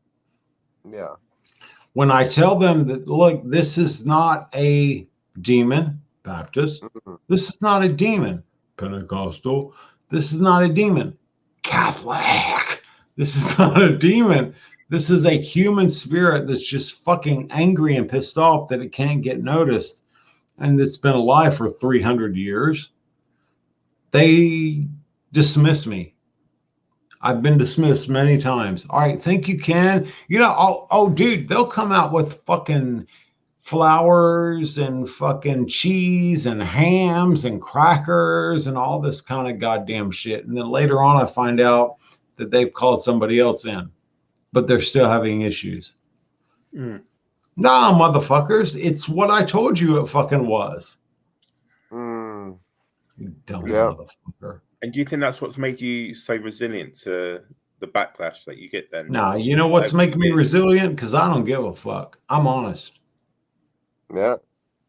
Yeah. When I tell them that, look, this is not a demon, Baptist, this is not a demon, Pentecostal, this is not a demon, Catholic, this is not a demon. This is a human spirit that's just fucking angry and pissed off that it can't get noticed. And it's been alive for 300 years. They dismiss me. I've been dismissed many times. All right, think you can? You know, oh, dude, they'll come out with fucking flowers and fucking cheese and hams and crackers and all this kind of goddamn shit. And then later on, I find out that they've called somebody else in, but they're still having issues. Nah, motherfuckers, it's what I told you it fucking was. You dumb motherfucker. And do you think that's what's made you so resilient to the backlash that you get then? Nah, you know what's making me resilient? Because I don't give a fuck. I'm honest. Yeah.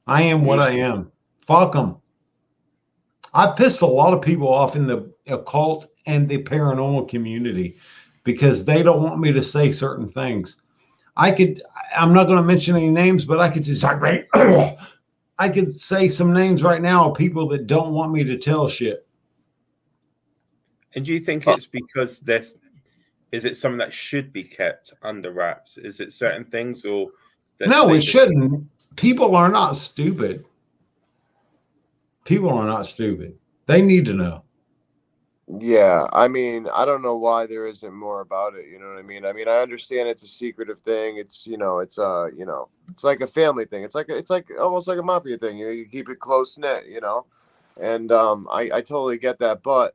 I am what I am. Fuck them. I pissed a lot of people off in the occult and the paranormal community because they don't want me to say certain things. I'm not going to mention any names, but I could just, I could say some names right now of people that don't want me to tell shit. And do you think it's because is it something that should be kept under wraps? Is it certain things or? No, it shouldn't. People are not stupid. People are not stupid. They need to know. Yeah, I mean, I don't know why there isn't more about it. You know what I mean? I mean, I understand it's a secretive thing. It's it's it's like a family thing. It's like almost like a mafia thing. You keep it close knit. And I totally get that, but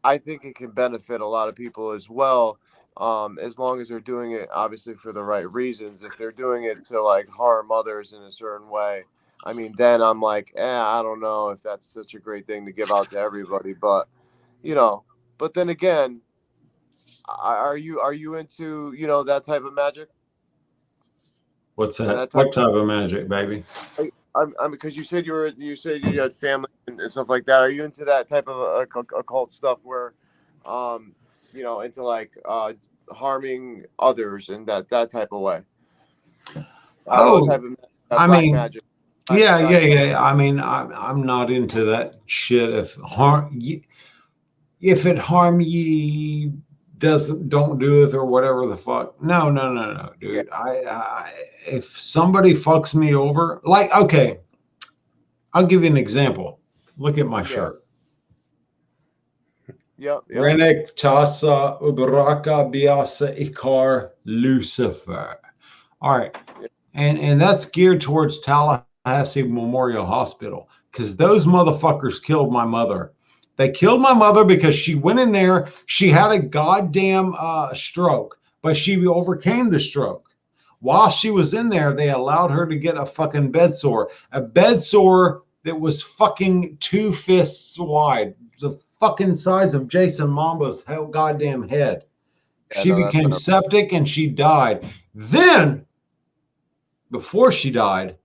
I think it can benefit a lot of people as well, as long as they're doing it obviously for the right reasons. If they're doing it to like harm others in a certain way, I mean, then I'm like, I don't know if that's such a great thing to give out to everybody, but. But then again, are you into that type of magic? What's that? What type of magic, baby? I'm because you said you had family and stuff like that. Are you into that type of occult stuff where, into like harming others in that type of way? Magic. Yeah. I mean, I'm not into that shit. If it harm ye, don't do it or whatever the fuck. No, dude. Yeah. If somebody fucks me over, like, okay, I'll give you an example. Look at my shirt. Renek Tasa Ubaraka Biasa Ikar Lucifer. All right. And that's geared towards Tallahassee Memorial Hospital because those motherfuckers killed my mother. They killed my mother because she went in there. She had a goddamn stroke, but she overcame the stroke. While she was in there, they allowed her to get a fucking bed sore. A bed sore that was fucking 2 fists wide. The fucking size of Jason Mamba's goddamn head. Yeah, she became septic and she died. Then, before she died,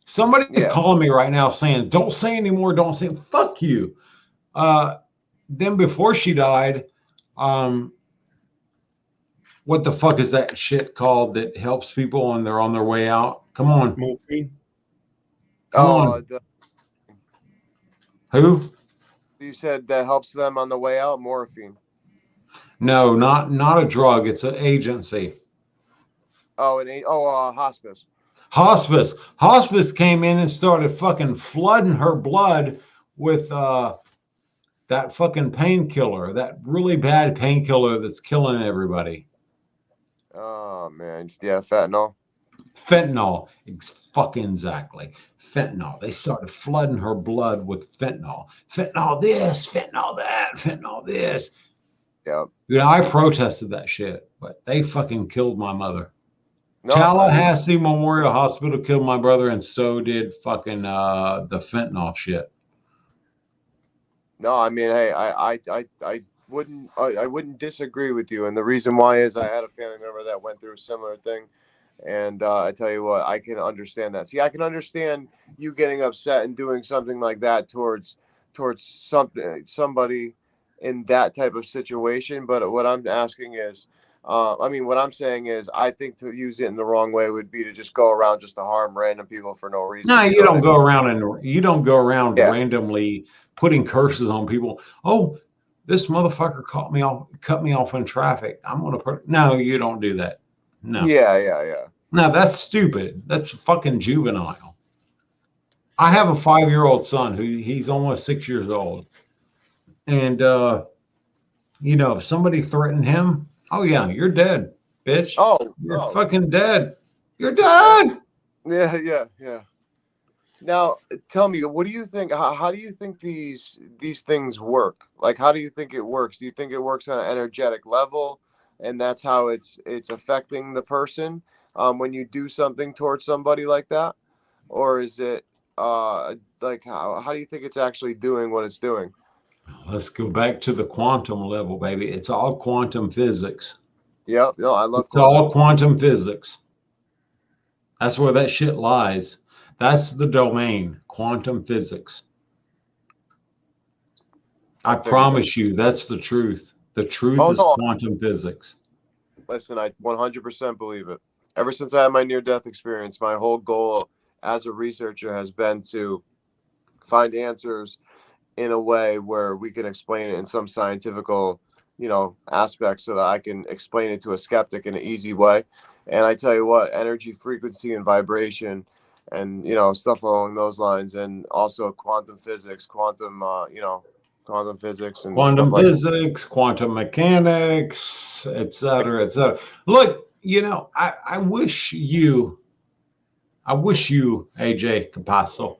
somebody is calling me right now saying, don't say anymore, don't say, fuck you. Then before she died, what the fuck is that shit called that helps people when they're on their way out? Come on. Morphine. Come on. Who? You said that helps them on the way out? Morphine. No, not a drug. It's an agency. Hospice. Hospice came in and started fucking flooding her blood with that fucking painkiller, that really bad painkiller that's killing everybody. Oh man, yeah, fentanyl. Fucking exactly. Fentanyl. They started flooding her blood with fentanyl. Fentanyl this, fentanyl that, fentanyl this. Yeah. Dude, I protested that shit, but they fucking killed my mother. Tallahassee Memorial Hospital killed my brother, and so did fucking the fentanyl shit. No, I mean, hey, I wouldn't disagree with you, and the reason why is I had a family member that went through a similar thing, and I tell you what, I can understand that. See, I can understand you getting upset and doing something like that towards somebody in that type of situation. But what I'm asking is, what I'm saying is, I think to use it in the wrong way would be to just go around just to harm random people for no reason. No, you know don't what I go mean? around and you don't go around Yeah. randomly putting curses on people. Oh, this motherfucker cut me off in traffic. I'm gonna put. No, you don't do that. No. Yeah. No, that's stupid. That's fucking juvenile. I have a 5-year-old son he's almost 6 years old, and if somebody threatened him, oh yeah, you're dead, bitch. You're fucking dead. You're dead. Yeah. Now, tell me, what do you think? How do you think these things work? Like, how do you think it works? Do you think it works on an energetic level, and that's how it's affecting the person when you do something towards somebody like that, or is it like how do you think it's actually doing what it's doing? Let's go back to the quantum level, baby. It's all quantum physics. Yep. No, I love It's all quantum physics. That's where that shit lies. That's the domain, quantum physics. I promise you, that's the truth. The truth is quantum physics. Listen, I 100% believe it. Ever since I had my near-death experience, my whole goal as a researcher has been to find answers in a way where we can explain it in some scientifical, aspect so that I can explain it to a skeptic in an easy way. And I tell you what, energy, frequency, and vibration, and stuff along those lines, and also quantum physics, quantum physics, and quantum stuff physics, quantum mechanics, et cetera, et cetera. Look, I wish you, AJ Capasso,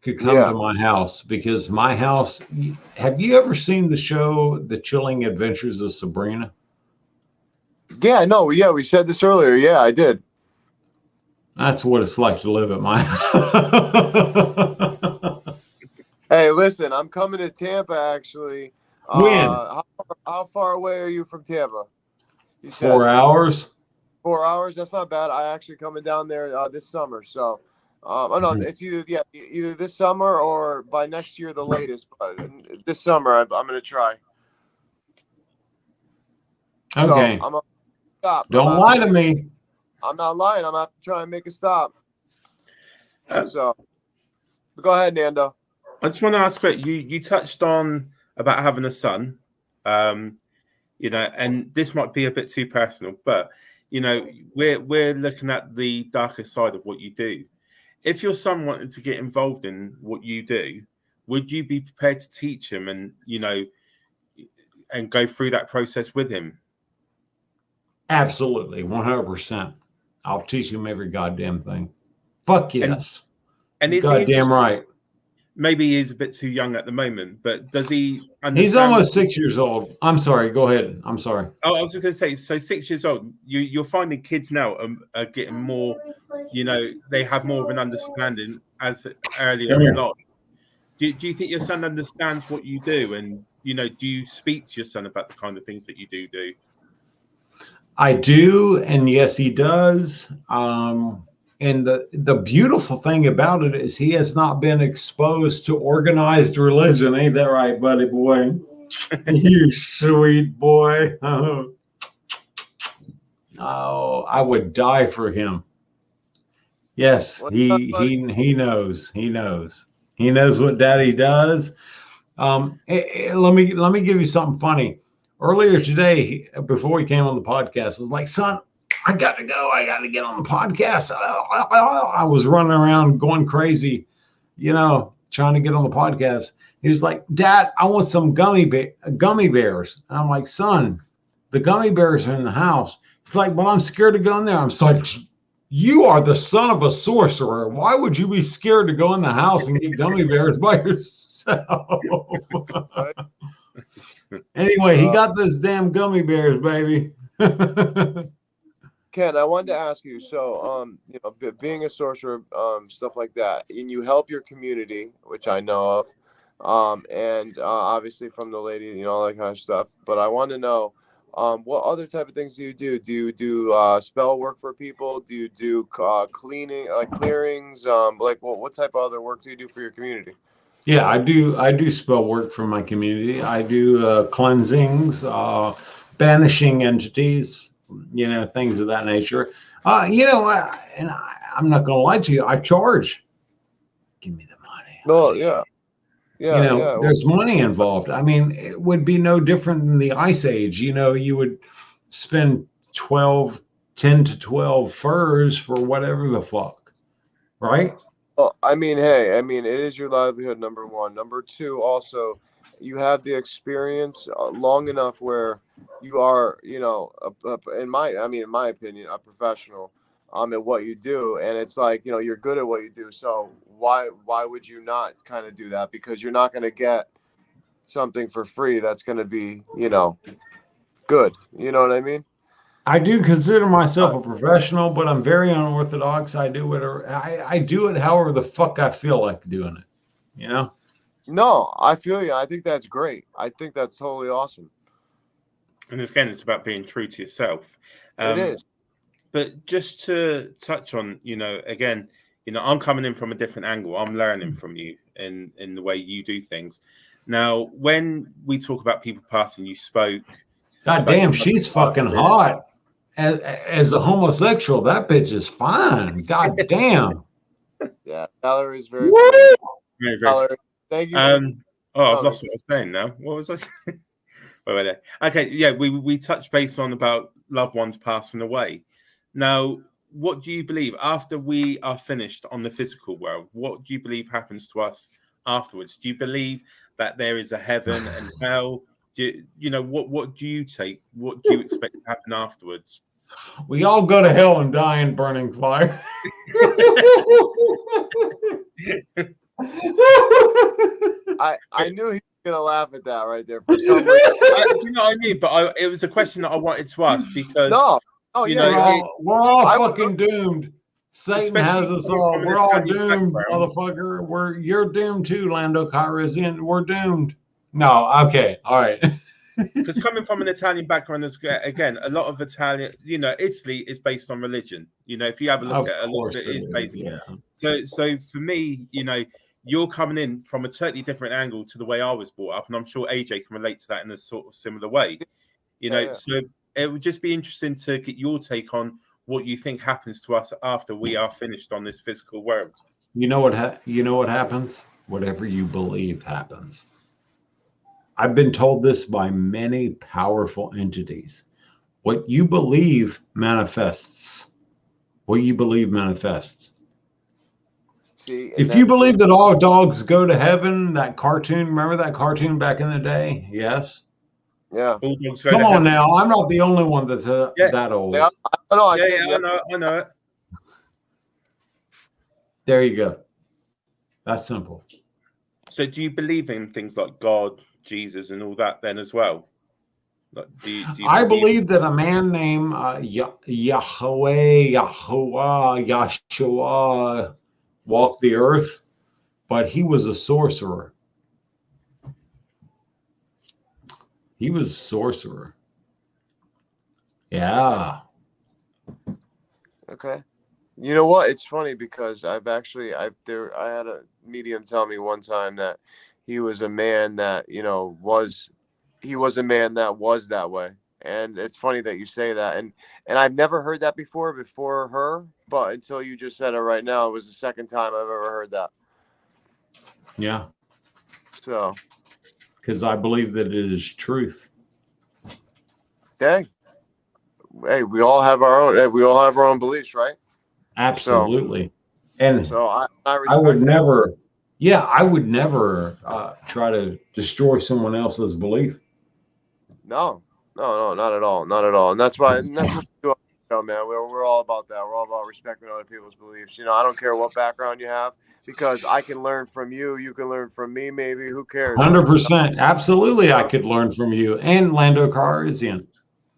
could come to my house, because my house. Have you ever seen the show The Chilling Adventures of Sabrina? Yeah, no, yeah, we said this earlier. Yeah, I did. That's what it's like to live at my house. Hey, listen, I'm coming to Tampa actually. When? How far away are you from Tampa? You said 4 hours. 4 hours? That's not bad. I actually coming down there this summer. So, it's either this summer or by next year, the latest. But this summer, I'm going to try. Okay. So I'm gonna stop. Don't lie to me. I'm not lying. I'm going to have to try and make a stop. So, go ahead, Nando. I just want to ask, you touched on about having a son, and this might be a bit too personal, but we're looking at the darker side of what you do. If your son wanted to get involved in what you do, would you be prepared to teach him and and go through that process with him? Absolutely, 100%. I'll teach him every goddamn thing. Fuck yes. And is goddamn right. Maybe he's a bit too young at the moment, but does he understand? He's almost 6 years old. I'm sorry. Go ahead. I'm sorry. Oh, I was just going to say, so 6 years old, you're finding kids now are getting more, they have more of an understanding as earlier on. Do you think your son understands what you do? And, do you speak to your son about the kind of things that you do? I do. And yes, he does. And the beautiful thing about it is he has not been exposed to organized religion. Ain't that right, buddy boy? You sweet boy. Oh, I would die for him. Yes, he knows. He knows. He knows what daddy does. Let me give you something funny. Earlier today, before he came on the podcast, I was like, son, I got to go. I got to get on the podcast. I was running around going crazy, trying to get on the podcast. He was like, Dad, I want some gummy bears. And I'm like, son, the gummy bears are in the house. It's like, well, I'm scared to go in there. I'm like, you are the son of a sorcerer. Why would you be scared to go in the house and get gummy bears by yourself? Anyway, he got those damn gummy bears, baby. Ken, I wanted to ask you, so, being a sorcerer, stuff like that, and you help your community, which I know of, and obviously from the lady, you know, all that kind of stuff. But I want to know, what other type of things do you do? Do you do spell work for people? Do you do cleaning, like clearings? Like what type of other work do you do for your community? Yeah, I do spell work for my community. I do cleansings, banishing entities, you know, things of that nature. You know, I'm not going to lie to you. I charge. Give me the money. No, yeah. Yeah, You know, yeah. there's money involved. I mean, it would be no different than the Ice Age. You know, you would spend 10 to 12 furs for whatever the fuck, right? Well, I mean, hey, I mean, it is your livelihood, number one. Number two, also, you have the experience long enough where you are, you know, in my opinion, a professional at what you do, and it's like, you know, you're good at what you do. So why would you not kind of do that? Because you're not going to get something for free that's going to be, you know, good. You know what I mean? I do consider myself a professional, but I'm very unorthodox. I do whatever I do it however the fuck I feel like doing it. You know? No, I feel you. I think that's great. I think that's totally awesome. And again, it's about being true to yourself. It is. But just to touch on, you know, again, you know, I'm coming in from a different angle. I'm learning from you in the way you do things. Now, when we talk about people passing, you spoke. God damn, she's fucking hot. As a homosexual, that bitch is fine. God damn. Yeah, Valerie's very pretty. Very, very. Valerie, thank you. I've lost what I was saying now. What was I saying? Wait. Okay, yeah, we touched base on about loved ones passing away. Now, what do you believe after we are finished on the physical world? What do you believe happens to us afterwards? Do you believe that there is a heaven and hell? You know, what do you take? What do you expect to happen afterwards? We all go to hell and die in burning fire. I knew he was gonna laugh at that right there for some reason. Do you know what I mean? But it was a question that I wanted to ask because we're all fucking doomed. Satan has us all. We're all doomed, motherfucker. You're doomed too, Lando Calrissian. We're doomed. No, okay, all right. Because coming from an Italian background, again, a lot of Italian, you know, Italy is based on religion. You know, if you have a look at a lot of it is based. Yeah. So for me, you know, you're coming in from a totally different angle to the way I was brought up, and I'm sure AJ can relate to that in a sort of similar way. You know, so it would just be interesting to get your take on what you think happens to us after we are finished on this physical world. You know what happens? Whatever you believe happens. I've been told this by many powerful entities. What you believe manifests. What you believe manifests. See, if you believe that all dogs go to heaven, that cartoon, remember that cartoon back in the day? Yes. Yeah. Come on now. I'm not the only one that's that old. Yeah, I know it. There you go. That's simple. So do you believe in things like God, Jesus, and all that then as well? Like, do you I believe that a man named Yahweh, Yahshua walked the earth, but he was a sorcerer. He was a sorcerer. Yeah. Okay. You know what? It's funny because I had a medium tell me one time that he was a man that, you know, was a man that was that way. And it's funny that you say that. And I've never heard that before her, but until you just said it right now, it was the second time I've ever heard that. Yeah. So. Because I believe that it is truth. Dang. Hey, we all have our own beliefs, right? Absolutely. And so I would never. Yeah, I would never try to destroy someone else's belief. No, not at all, and that's what we do, man. We're all about that. We're all about respecting other people's beliefs. You know, I don't care what background you have because I can learn from you. You can learn from me, maybe. Who cares? 100%, absolutely. I could learn from you and Lando Calrissian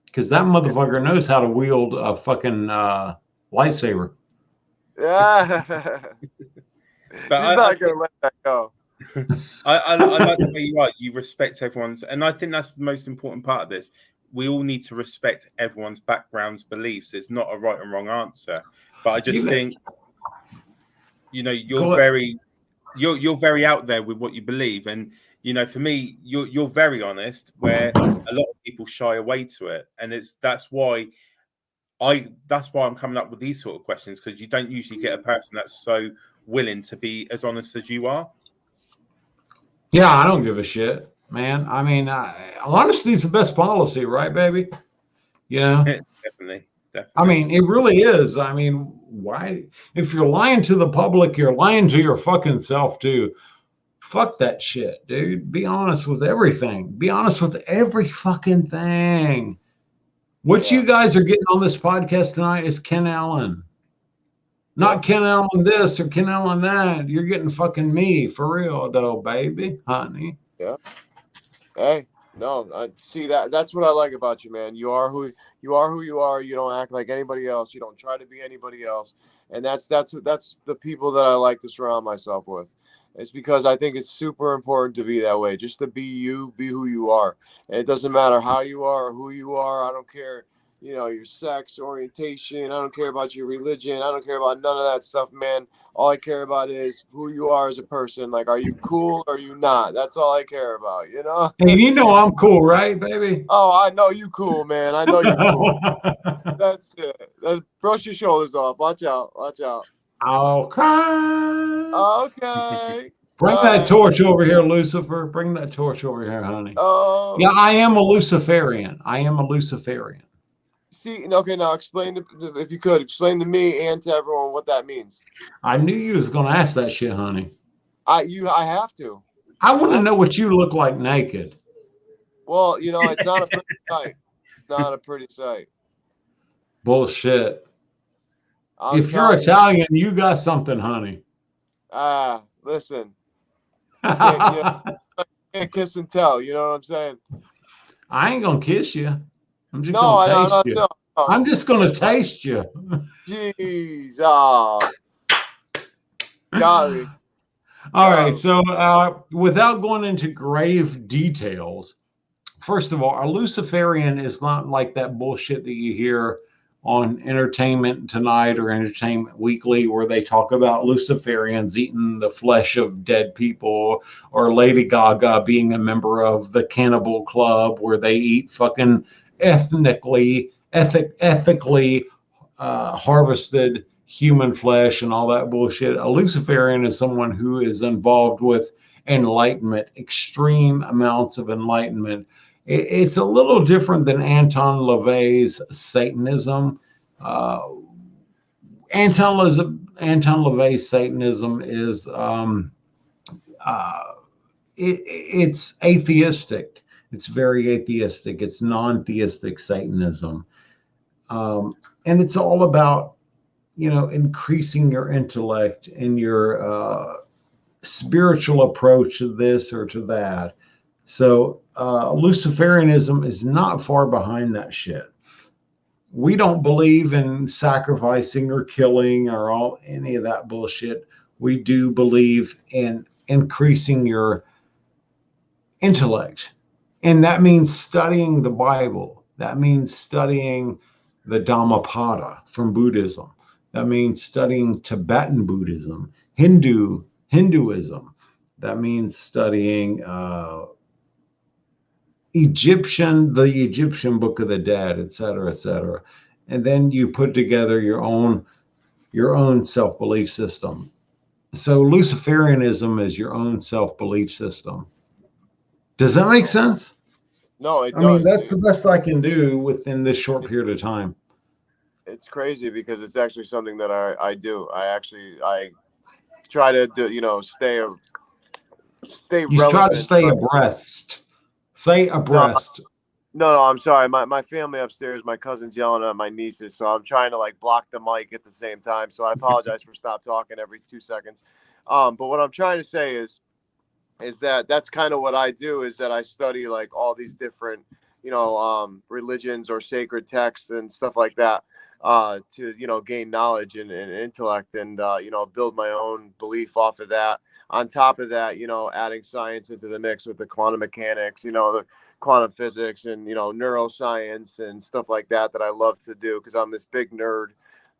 because that motherfucker knows how to wield a fucking lightsaber. Yeah. He's not gonna let that go. I like the way you are. You respect everyone's, and I think that's the most important part of this. We all need to respect everyone's backgrounds, beliefs. There's not a right and wrong answer, but I just think, you know, you're very out there with what you believe, and you know, for me, you're very honest, where a lot of people shy away to it, and that's why I'm coming up with these sort of questions, because you don't usually get a person that's so willing to be as honest as you are. Yeah, I don't give a shit, man. I mean, honesty is the best policy, right, baby? You know? Definitely. I mean, it really is. I mean, why? If you're lying to the public, you're lying to your fucking self, too. Fuck that shit, dude. Be honest with everything. Be honest with every fucking thing. What you guys are getting on this podcast tonight is Ken Allen. Not Ken Allen this or Ken Allen that. You're getting fucking me for real, though, baby, honey. Yeah. Hey, no, I see that. That's what I like about you, man. You are who you are. You don't act like anybody else. You don't try to be anybody else. And that's the people that I like to surround myself with. It's because I think it's super important to be that way. Just to be you, be who you are. And it doesn't matter how you are or who you are. I don't care, you know, your sex, orientation. I don't care about your religion. I don't care about none of that stuff, man. All I care about is who you are as a person. Like, are you cool or are you not? That's all I care about, you know? And you know I'm cool, right, baby? Oh, I know you cool, man. I know you cool. That's it. Brush your shoulders off. Watch out. Watch out. Okay. Okay. Bring that torch over here, Lucifer. Bring that torch over here, honey. Oh. Yeah, I am a Luciferian. See, okay, now explain, if you could, explain to me and to everyone what that means. I knew you was going to ask that shit, honey. I have to. I want to know what you look like naked. Well, you know, it's not a pretty sight. Not a pretty sight. Bullshit. If you're Italian, you got something, honey. Listen. Can't kiss and tell. You know what I'm saying? I ain't gonna kiss you. I'm just gonna taste you. I'm just gonna taste you. Jeez. Oh. Got me. All right. So, without going into grave details, first of all, a Luciferian is not like that bullshit that you hear on Entertainment Tonight or Entertainment Weekly, where they talk about Luciferians eating the flesh of dead people, or Lady Gaga being a member of the Cannibal Club, where they eat fucking ethically harvested human flesh and all that bullshit. A Luciferian is someone who is involved with enlightenment, extreme amounts of enlightenment. It's a little different than Anton LaVey's Satanism. Anton LaVey's Satanism is it's atheistic. It's very atheistic. It's non-theistic Satanism, and it's all about, you know, increasing your intellect and your spiritual approach to this or to that. So Luciferianism is not far behind that shit. We don't believe in sacrificing or killing or any of that bullshit. We do believe in increasing your intellect. And that means studying the Bible. That means studying the Dhammapada from Buddhism. That means studying Tibetan Buddhism, Hinduism. That means studying the Egyptian Book of the Dead, et cetera, and then you put together your own self-belief system. So Luciferianism is your own self-belief system. Does that make sense? No, it does. I mean, that's the best I can do within this short period of time. It's crazy because it's actually something that I do. I try to do, you know, stay You relevant. try to stay abreast. Say abreast. No, I'm sorry. My family upstairs, my cousin's yelling at my nieces, so I'm trying to like block the mic at the same time. So I apologize for stop talking every 2 seconds. But what I'm trying to say is that that's kind of what I do, is that I study like all these different, you know, religions or sacred texts and stuff like that, to, you know, gain knowledge and intellect and, you know, build my own belief off of that. on top of that, adding science into the mix with the quantum mechanics, the quantum physics and, neuroscience and stuff like that I love to do because I'm this big nerd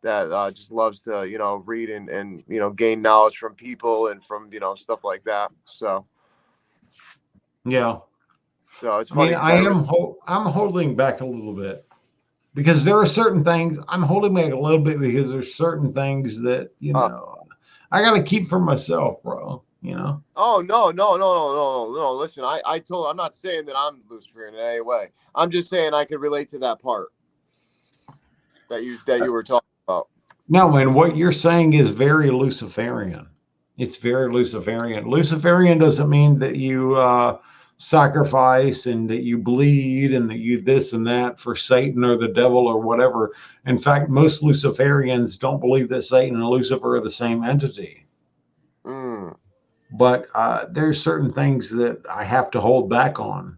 that just loves to, read and gain knowledge from people and from, stuff like that. So, yeah. So it's funny. I'm holding back a little bit because there are certain things I'm holding back a little bit because there's certain things that, I got to keep for myself, bro. Oh, no. Listen, I'm not saying that I'm Luciferian in any way. I'm just saying I could relate to that part that you were talking about. No, and what you're saying is very Luciferian. It's very Luciferian. Luciferian doesn't mean that you sacrifice and that you bleed and that you this and that for Satan or the devil or whatever. In fact, most Luciferians don't believe that Satan and Lucifer are the same entity. Mm. But there's certain things that I have to hold back on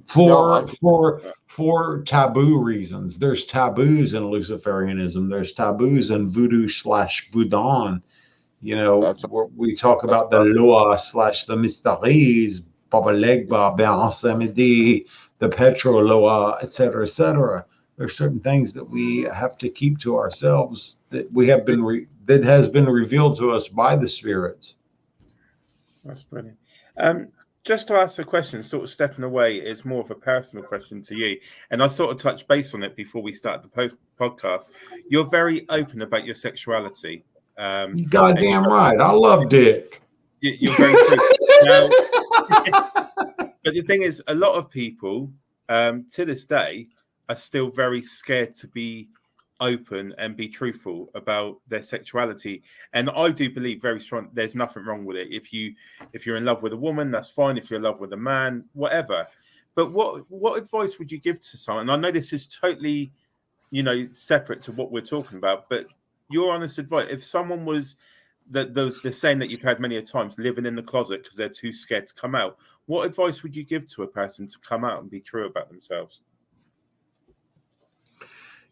for taboo reasons. There's taboos in Luciferianism. There's taboos in Voodoo / Voodoo. Where we talk about the Loa / the Mysteries, Baba Legba, Ben Samedi, the Petro Loa, etc., etc. There's certain things that we have to keep to ourselves that we have been that has been revealed to us by the spirits. That's brilliant. Just to ask a question, sort of stepping away, is more of a personal question to you. And I sort of touched base on it before we started the podcast. You're very open about your sexuality. You goddamn right. I love dick. You're very true. Now, but the thing is, a lot of people to this day are still very scared to be open and be truthful about their sexuality. And I do believe very strong there's nothing wrong with it. If you're in love with a woman, that's fine. If you're in love with a man, whatever. But what advice would you give to someone? And I know this is totally, separate to what we're talking about, but your honest advice, if someone was the saying that you've had many a times, living in the closet because they're too scared to come out, what advice would you give to a person to come out and be true about themselves?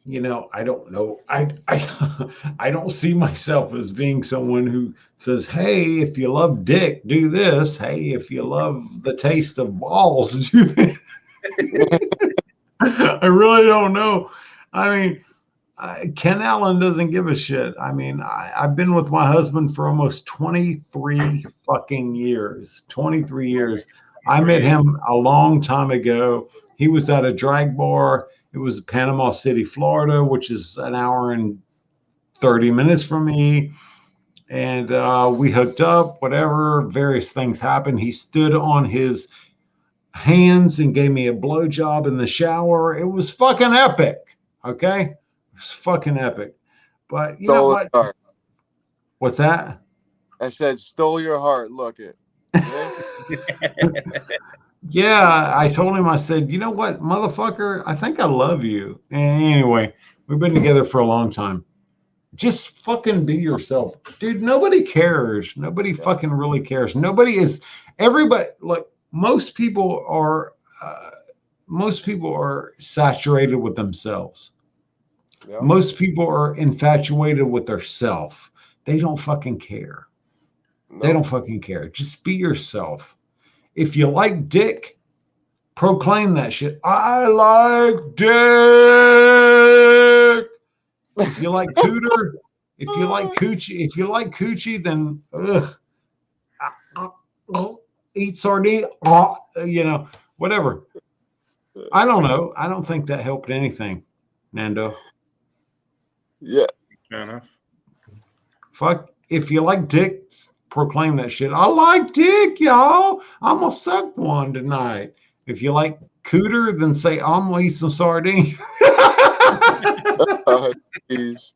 I don't know. I don't see myself as being someone who says, "Hey, if you love dick, do this. Hey, if you love the taste of balls, do this." I really don't know. I mean, Ken Allen doesn't give a shit. I mean, I've been with my husband for almost 23 fucking years. 23 years. I met him a long time ago. He was at a drag bar. It was Panama City, Florida, which is an hour and 30 minutes from me. And we hooked up, whatever, various things happened. He stood on his hands and gave me a blowjob in the shower. It was fucking epic. Okay? It was fucking epic. But you know what? What's that? I said, stole your heart. Look it. Yeah, I told him, I said, you know what, motherfucker, I think I love you. And anyway, we've been together for a long time. Just fucking be yourself. Dude, nobody cares. Nobody fucking really cares. Everybody, like, most people are saturated with themselves. Yeah. Most people are infatuated with their self. They don't fucking care. No. They don't fucking care. Just be yourself. If you like dick, proclaim that shit. I like dick. If you like cooter, if you like coochie, then eat sardine. Whatever. I don't know. I don't think that helped anything, Nando. Yeah. Fair enough. Fuck. If you like dick, proclaim that shit. I like dick, y'all. I'm gonna suck one tonight. If you like cooter, then say I'm gonna eat some sardine. Jeez.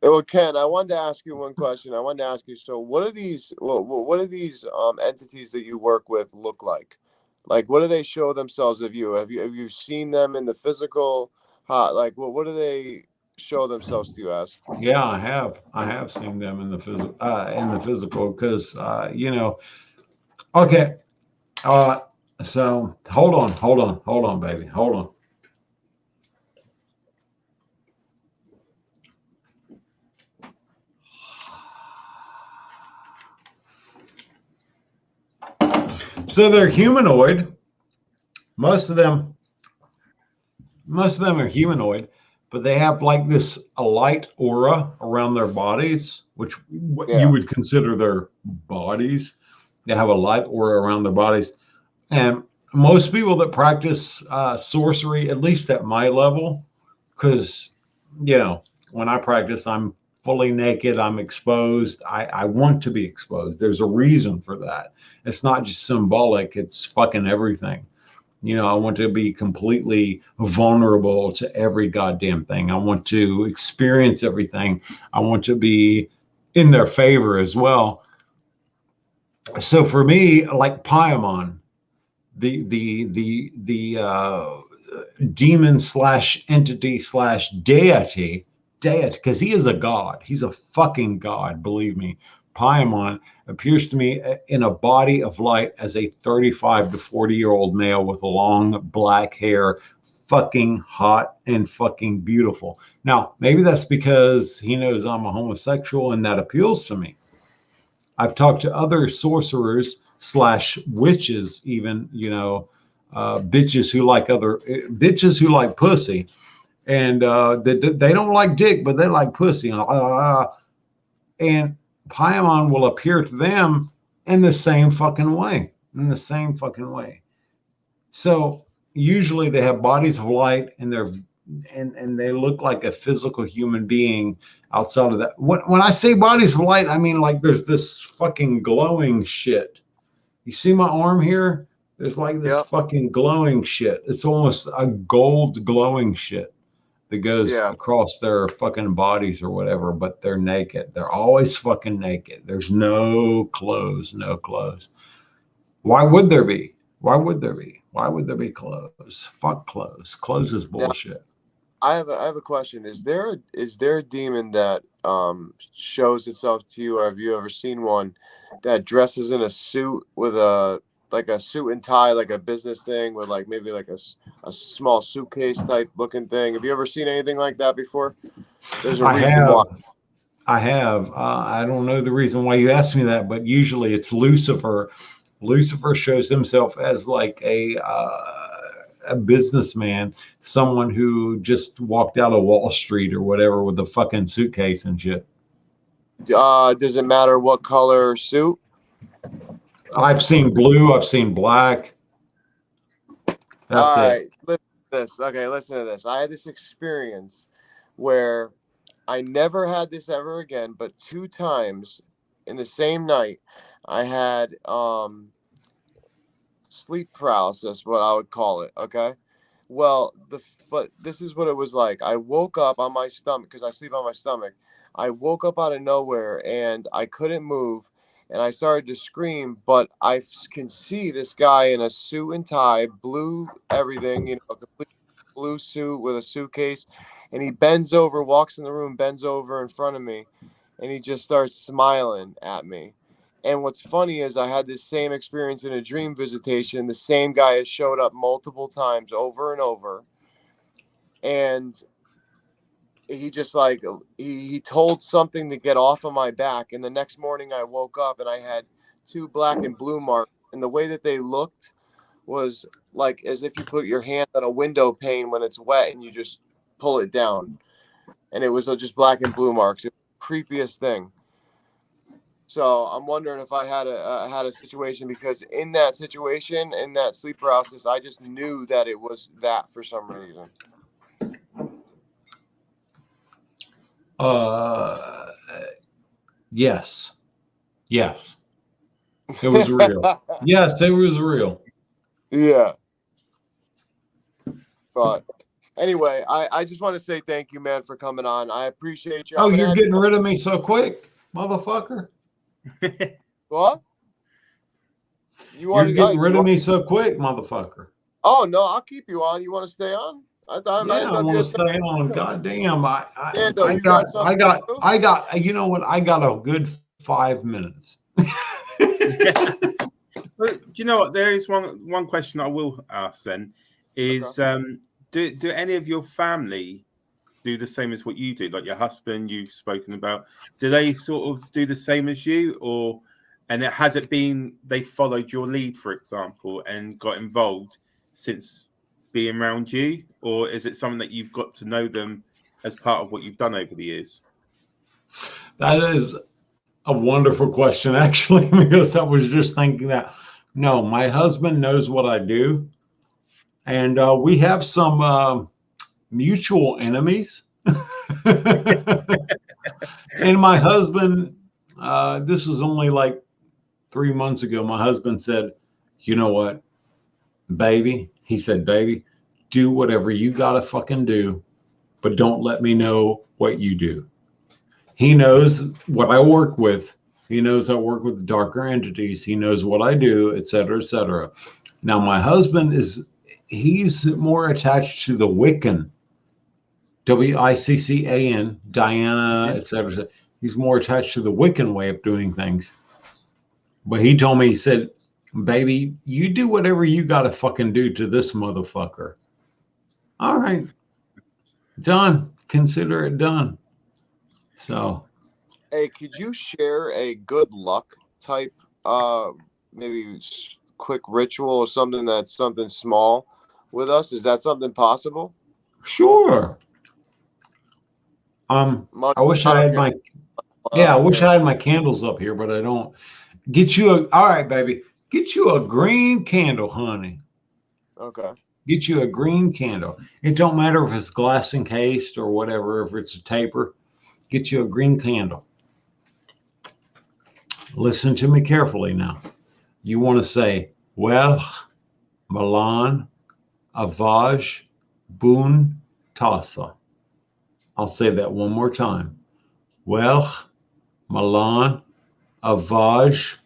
Well, Ken, I wanted to ask you one question. So what are these entities that you work with look like? Like, what do they show themselves of you? Have you seen them in the physical? What do they show themselves to you as? Yeah, I have seen them in the physical because okay. So hold on, baby. Hold on. So they're humanoid. Most of them are humanoid, but they have like this a light aura around their bodies, which you would consider their bodies. They have a light aura around their bodies. And most people that practice sorcery, at least at my level, because, you know, when I practice, I'm fully naked, I'm exposed. I want to be exposed. There's a reason for that. It's not just symbolic, it's fucking everything. You know, I want to be completely vulnerable to every goddamn thing. I want to experience everything. I want to be in their favor as well. So for me, like Paimon, the demon slash entity slash deity, because he is a god. He's a fucking god, believe me. Paimon appears to me in a body of light as a 35 to 40-year-old male with long black hair, fucking hot and fucking beautiful. Now, maybe that's because he knows I'm a homosexual and that appeals to me. I've talked to other sorcerers slash witches, even, you know, bitches who like pussy, and they don't like dick, but they like pussy. And Paimon will appear to them in the same fucking way. So usually they have bodies of light, and they look like a physical human being outside of that. When I say bodies of light, I mean like there's this fucking glowing shit. You see my arm here? There's like this fucking glowing shit. It's almost a gold glowing shit that goes across their fucking bodies or whatever, but they're naked. They're always fucking naked. There's no clothes. Why would there be? Why would there be clothes? Fuck clothes. Clothes is bullshit. I have a question. Is there a demon that shows itself to you, or have you ever seen one that dresses in a suit with a suit and tie, like a business thing with like maybe like a small suitcase type looking thing? Have you ever seen anything like that before? There's a reason why. I have. I don't know the reason why you asked me that, but usually it's Lucifer. Lucifer shows himself as like a businessman, someone who just walked out of Wall Street or whatever with a fucking suitcase and shit. Does it matter what color suit? I've seen blue. I've seen black. That's it. Listen to this. Okay, listen to this. I had this experience where I never had this ever again, but 2 times in the same night, I had sleep paralysis, what I would call it. Okay. Well, but this is what it was like. I woke up on my stomach because I sleep on my stomach. I woke up out of nowhere and I couldn't move, and I started to scream. But I can see this guy in a suit and tie, blue everything, you know, complete blue suit with a suitcase, and he bends over, walks in the room, bends over in front of me, and he just starts smiling at me. And what's funny is I had this same experience in a dream visitation. The same guy has showed up multiple times over and over. And he just like, he told something to get off of my back. And the next morning I woke up and I had 2 black and blue marks. And the way that they looked was like as if you put your hand on a window pane when it's wet and you just pull it down. And it was just black and blue marks. It was the creepiest thing. So I'm wondering if I had a situation, because in that situation, in that sleep paralysis, I just knew that it was that for some reason. Yes. It was real. Yes, it was real. Yeah. But anyway, I just want to say thank you, man, for coming on. I appreciate you. Oh, you're getting rid of me so quick, motherfucker. What? You're getting rid of me so quick, motherfucker. Oh no, I'll keep you on. You want to stay on? I want to stay on. Goddamn, I got. You know what? I got a good 5 minutes. But do you know what? There is one question I will ask. Then is do any of your family do the same as what you do? Like your husband, you've spoken about. Do they sort of do the same as you, or And has it been they followed your lead, for example, and got involved since being around you? Or is it something that you've got to know them as part of what you've done over the years? That is a wonderful question, actually, because I was just thinking that. No, my husband knows what I do. And we have some mutual enemies. And my husband, this was only like 3 months ago, my husband said, you know what, baby? He said, baby, do whatever you gotta fucking do, but don't let me know what you do. He knows what I work with. He knows I work with darker entities. He knows what I do, et cetera, et cetera. Now, my husband he's more attached to the Wiccan, Wiccan, Diana, et cetera, et cetera. He's more attached to the Wiccan way of doing things. But he told me, he said, baby, you do whatever you got to fucking do to this motherfucker. All right. Done. Consider it done. So. Hey, could you share a good luck type, maybe quick ritual or something that's something small with us? Is that something possible? Sure. I wish I had I had my candles up here, but I don't. All right, baby. Get you a green candle, honey. Okay. Get you a green candle. It don't matter if it's glass encased or whatever, if it's a taper. Get you a green candle. Listen to me carefully now. You want to say, Welch, Milan, Avaj, Boon, Tasa. I'll say that one more time. Welch, Milan, Avaj,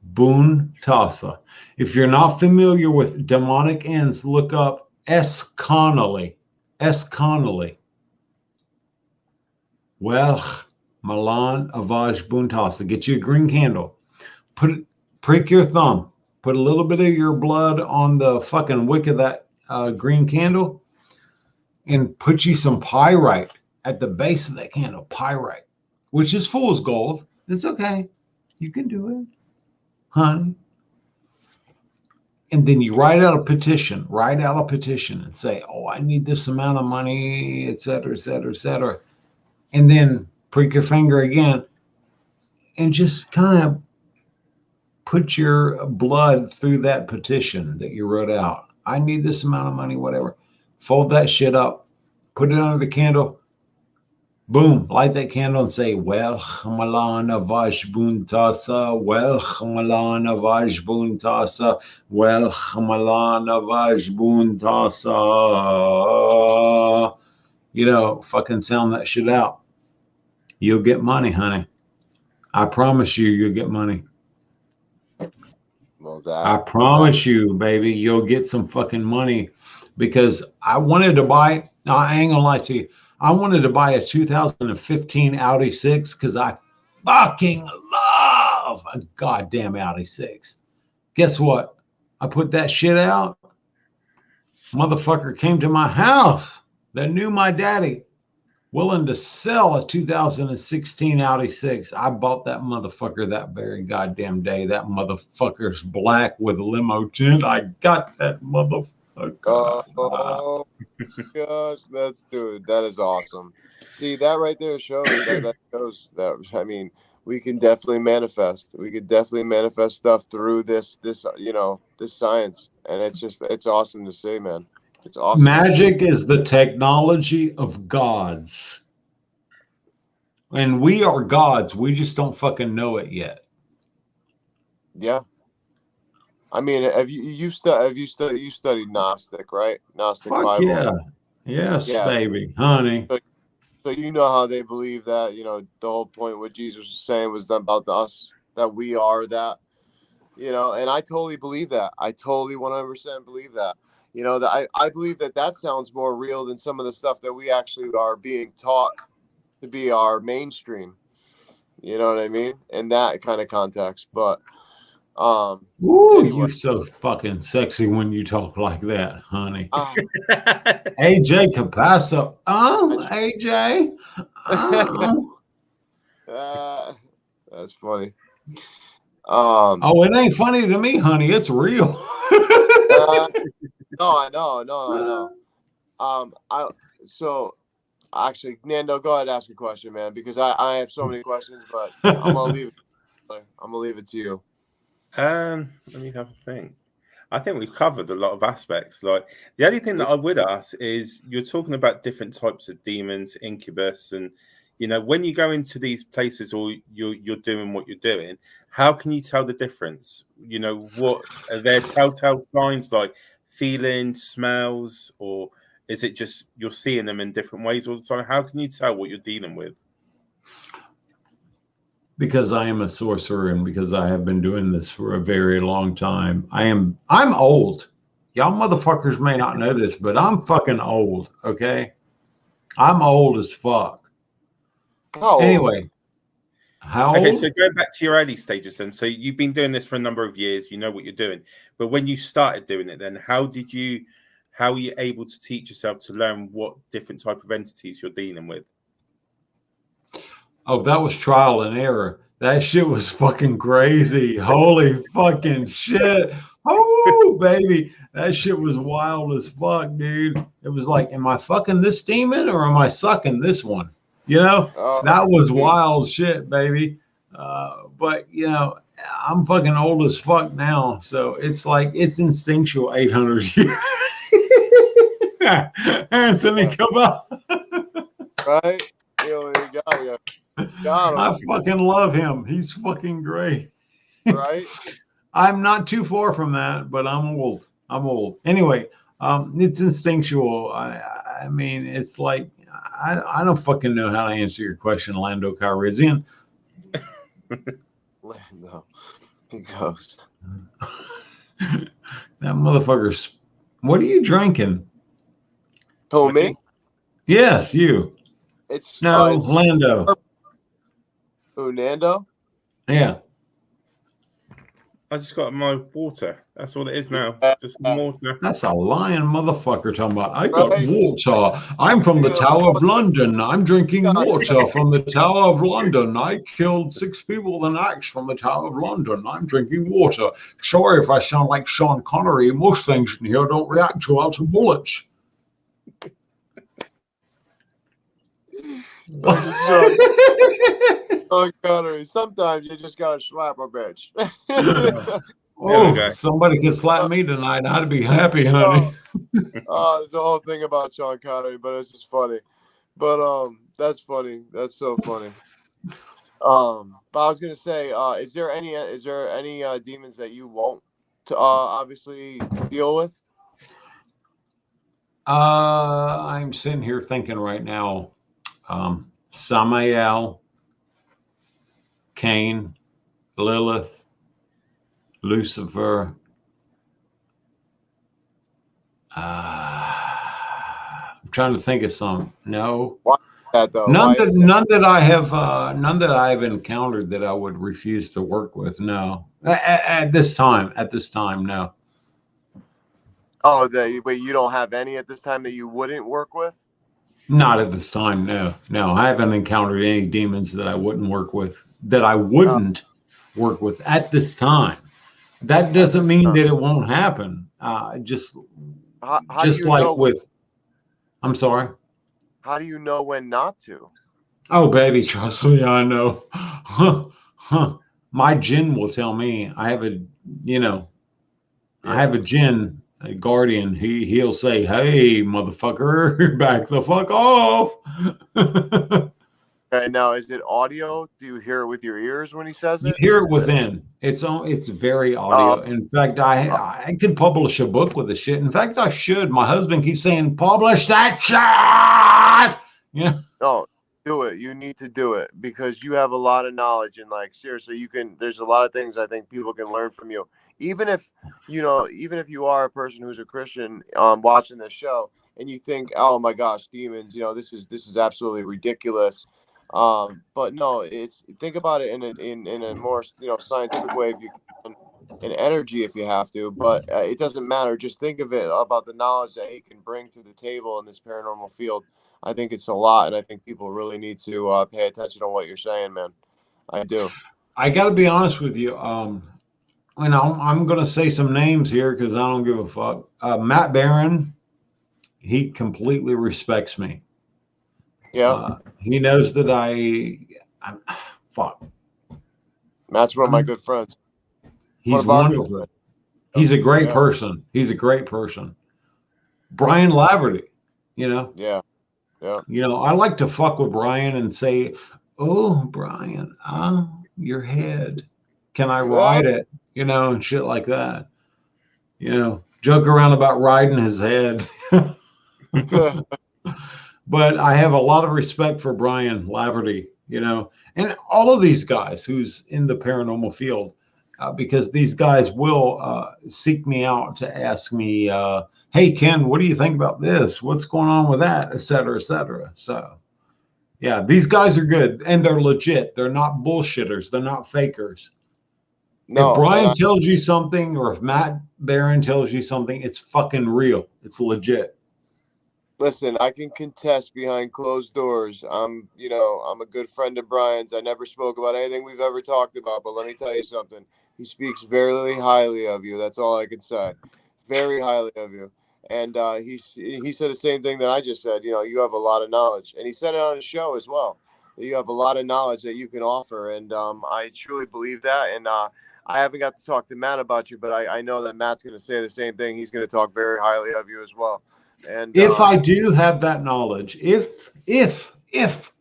Boon, Tasa. If you're not familiar with demonic ends, look up S. Connolly. S. Connolly. Welch, Milan, Avaj, Boon, Tasa. Get you a green candle. Prick your thumb. Put a little bit of your blood on the fucking wick of that green candle, and put you some pyrite at the base of that candle. Pyrite, which is fool's gold. It's okay. You can do it, honey. And then you write out a petition. Write out a petition and say, oh, I need this amount of money, et cetera, et cetera, et cetera. And then prick your finger again and just kind of put your blood through that petition that you wrote out. I need this amount of money, whatever. Fold that shit up. Put it under the candle. Boom. Light that candle and say, Welch Malan Avaj Boon Tasa, Welch Malan Avaj Boon Tasa, Welch Malan Avaj Boon Tasa. You know, fucking sound that shit out. You'll get money, honey. I promise you'll get money. Well, I promise you, baby, you'll get some fucking money, because I wanted to buy, I ain't gonna lie to you, I wanted to buy a 2015 Audi 6 because I fucking love a goddamn Audi 6. Guess what? I put that shit out. Motherfucker came to my house that knew my daddy, willing to sell a 2016 Audi 6. I bought that motherfucker that very goddamn day. That motherfucker's black with limo tint. I got that motherfucker. Oh gosh, that is awesome. See, that right there shows that shows that, I mean, we can definitely manifest. We could definitely manifest stuff through this science, and it's awesome to see, man. It's awesome. Magic is the technology of gods. And we are gods. We just don't fucking know it yet. Yeah. I mean, have you studied Gnostic, right? Gnostic Fuck Bible. yeah. Yes, yeah. Baby, honey. So you know how they believe that, the whole point what Jesus was saying was about us, that we are that, and I totally believe that. I totally 100% believe that. That I believe that sounds more real than some of the stuff that we actually are being taught to be our mainstream. You know what I mean? In that kind of context. But ooh, anyway. You're so fucking sexy when you talk like that, honey. AJ Capasso. Oh, AJ. Oh. That's funny. Oh, it ain't funny to me, honey. It's real. No, I know. So actually, Nando, go ahead and ask a question, man, because I have so many questions, but I'm gonna leave it to you. Let me have a think. I think we've covered a lot of aspects. Like the only thing that I would ask is you're talking about different types of demons, incubus, and when you go into these places or you're doing what you're doing, how can you tell the difference? What are there telltale signs like feelings, smells, or is it just you're seeing them in different ways all the time? How can you tell what you're dealing with? Because I am a sorcerer and because I have been doing this for a very long time. I'm old. Y'all motherfuckers may not know this, but I'm fucking old, okay? I'm old as fuck. How anyway, old? How okay, old? so going back to your early stages then. So you've been doing this for a number of years, you know what you're doing. But when you started doing it then, how were you able to teach yourself to learn what different type of entities you're dealing with? Oh, that was trial and error. That shit was fucking crazy. Holy fucking shit. Oh, baby. That shit was wild as fuck, dude. It was like, am I fucking this demon or am I sucking this one? That was wild shit, baby. But, I'm fucking old as fuck now. So it's like, it's instinctual 800 years. Anthony, come on. Right? You got him. I fucking love him. He's fucking great. Right? I'm not too far from that, but I'm old. Anyway, it's instinctual. I mean, it's like I don't fucking know how to answer your question, Lando Calrissian. Lando, he goes. That motherfucker's. What are you drinking? Who, me? Yes, you. It's Lando. Who, Nando? Yeah. I just got my water. That's all it is now. Just some water. That's a lying motherfucker talking about, I got water. I'm from the Tower of London. I'm drinking water from the Tower of London. I killed 6 people with an axe from the Tower of London. I'm drinking water. Sorry if I sound like Sean Connery. Most things in here don't react too well to bullets. Oh, Connery. Sometimes you just gotta slap a bitch. Somebody could slap me tonight. I'd be happy, honey. There's a whole thing about Sean Connery, but it's just funny. But that's funny. That's so funny. But I was gonna say, is there any demons that you won't obviously deal with? I'm sitting here thinking right now, Samael, Cain, Lilith, Lucifer. I'm trying to think of some. No, why that though? None that I have encountered that I would refuse to work with. No, at this time, no. Oh, wait, you don't have any at this time that you wouldn't work with? Not at this time, no. I haven't encountered any demons that I wouldn't work with. Work with at this time. That doesn't mean that it won't happen. Just like with. I'm sorry. How do you know when not to? Oh, baby, trust me, I know. My jinn will tell me. I have a jinn, a guardian. He'll say, "Hey, motherfucker, back the fuck off." Okay, now is it audio? Do you hear it with your ears when he says it? You hear it within. It's very audio. In fact, I could publish a book with the shit. In fact, I should. My husband keeps saying, "Publish that shit." Yeah. No, do it. You need to do it because you have a lot of knowledge and seriously, there's a lot of things I think people can learn from you. Even if you are a person who's a Christian watching this show and you think, oh my gosh, demons, this is absolutely ridiculous. But no, think about it in a more scientific way if you can, in energy if you have to, but it doesn't matter. Just think of it about the knowledge that he can bring to the table in this paranormal field. I think it's a lot, and I think people really need to pay attention to what you're saying, man. I do. I got to be honest with you. And I'm going to say some names here because I don't give a fuck. Matt Barron, he completely respects me. Yeah. He knows that I'm fuck. Matt's one of my good friends. He's wonderful. He's a great person. He's a great person. Brian Laverty, you know? Yeah. Yeah. You know, I like to fuck with Brian and say, oh, Brian, your head. Can I ride it? You know, and shit like that. You know, joke around about riding his head. But I have a lot of respect for Brian Laverty, you know, and all of these guys who's in the paranormal field, because these guys will seek me out to ask me, hey, Ken, what do you think about this? What's going on with that? Et cetera, et cetera. So, yeah, these guys are good and they're legit. They're not bullshitters. They're not fakers. No, if Brian tells you something or if Matt Barron tells you something, it's fucking real. It's legit. Listen, I can contest behind closed doors. I'm a good friend of Brian's. I never spoke about anything we've ever talked about, but let me tell you something. He speaks very highly of you. That's all I can say. Very highly of you. And he said the same thing that I just said. You know, you have a lot of knowledge. And he said it on his show as well. You have a lot of knowledge that you can offer. And I truly believe that. And I haven't got to talk to Matt about you, but I know that Matt's going to say the same thing. He's going to talk very highly of you as well. And if I do have that knowledge, if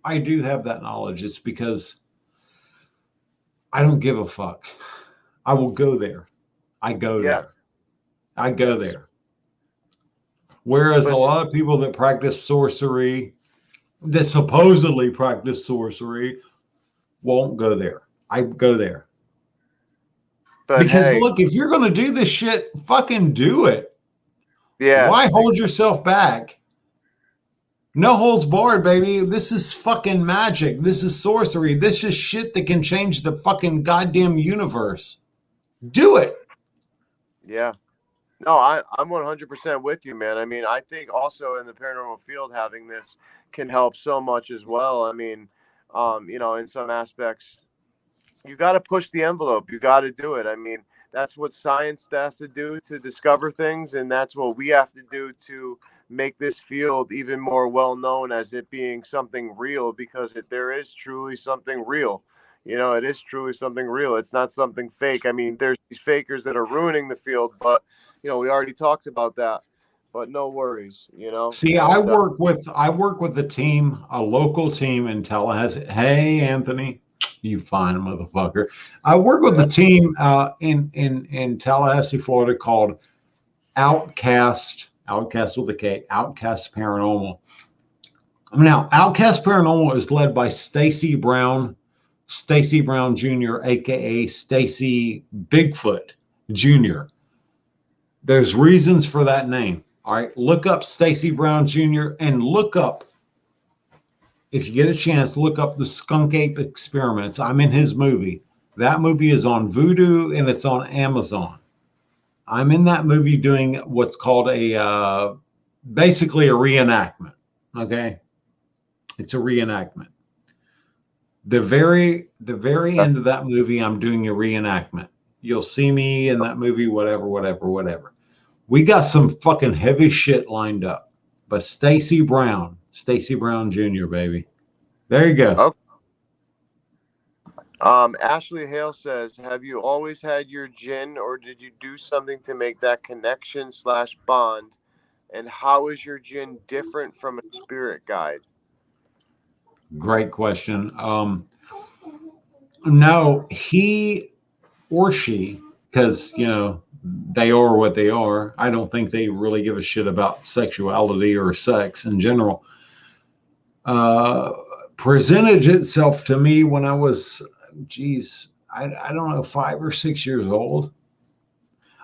I do have that knowledge, it's because I don't give a fuck. I will go there. I go there. I go there. Whereas a lot of people that practice sorcery, that supposedly practice sorcery, won't go there. I go there. But because look, if you're going to do this shit, fucking do it. Yeah. Why hold yourself back? No holds barred, baby. This is fucking magic. This is sorcery. This is shit that can change the fucking goddamn universe. Do it. Yeah. No, I'm 100% with you, man. I mean, I think also in the paranormal field, having this can help so much as well. I mean, you know, in some aspects, you got to push the envelope. You got to do it. I mean, that's what science has to do to discover things, and that's what we have to do to make this field even more well known as it being something real, because there is truly something real. You know, it is truly something real. It's not something fake. I mean, there's these fakers that are ruining the field, but, you know, we already talked about that. But no worries, you know. See, I work with a team, a local team in Tallahassee. Hey, Anthony. You fine motherfucker. I work with a team in Tallahassee, Florida called Outcast with a K, Outcast Paranormal. Now, Outcast Paranormal is led by Stacy Brown Jr., aka Stacy Bigfoot Jr. There's reasons for that name. All right, look up Stacy Brown Jr. and look up, if you get a chance, look up the Skunk Ape Experiments. I'm in his movie. That movie is on Voodoo and it's on Amazon. I'm in that movie doing what's called basically a reenactment. Okay, it's a reenactment. The very end of that movie, I'm doing a reenactment. You'll see me in that movie, whatever. We got some fucking heavy shit lined up. But Stacy Brown Jr., baby. There you go. Okay. Ashley Hale says, have you always had your jinn, or did you do something to make that connection / bond? And how is your jinn different from a spirit guide? Great question. No, he or she, because, you know, they are what they are. I don't think they really give a shit about sexuality or sex in general. Presented itself to me when I was, I don't know, 5 or 6 years old.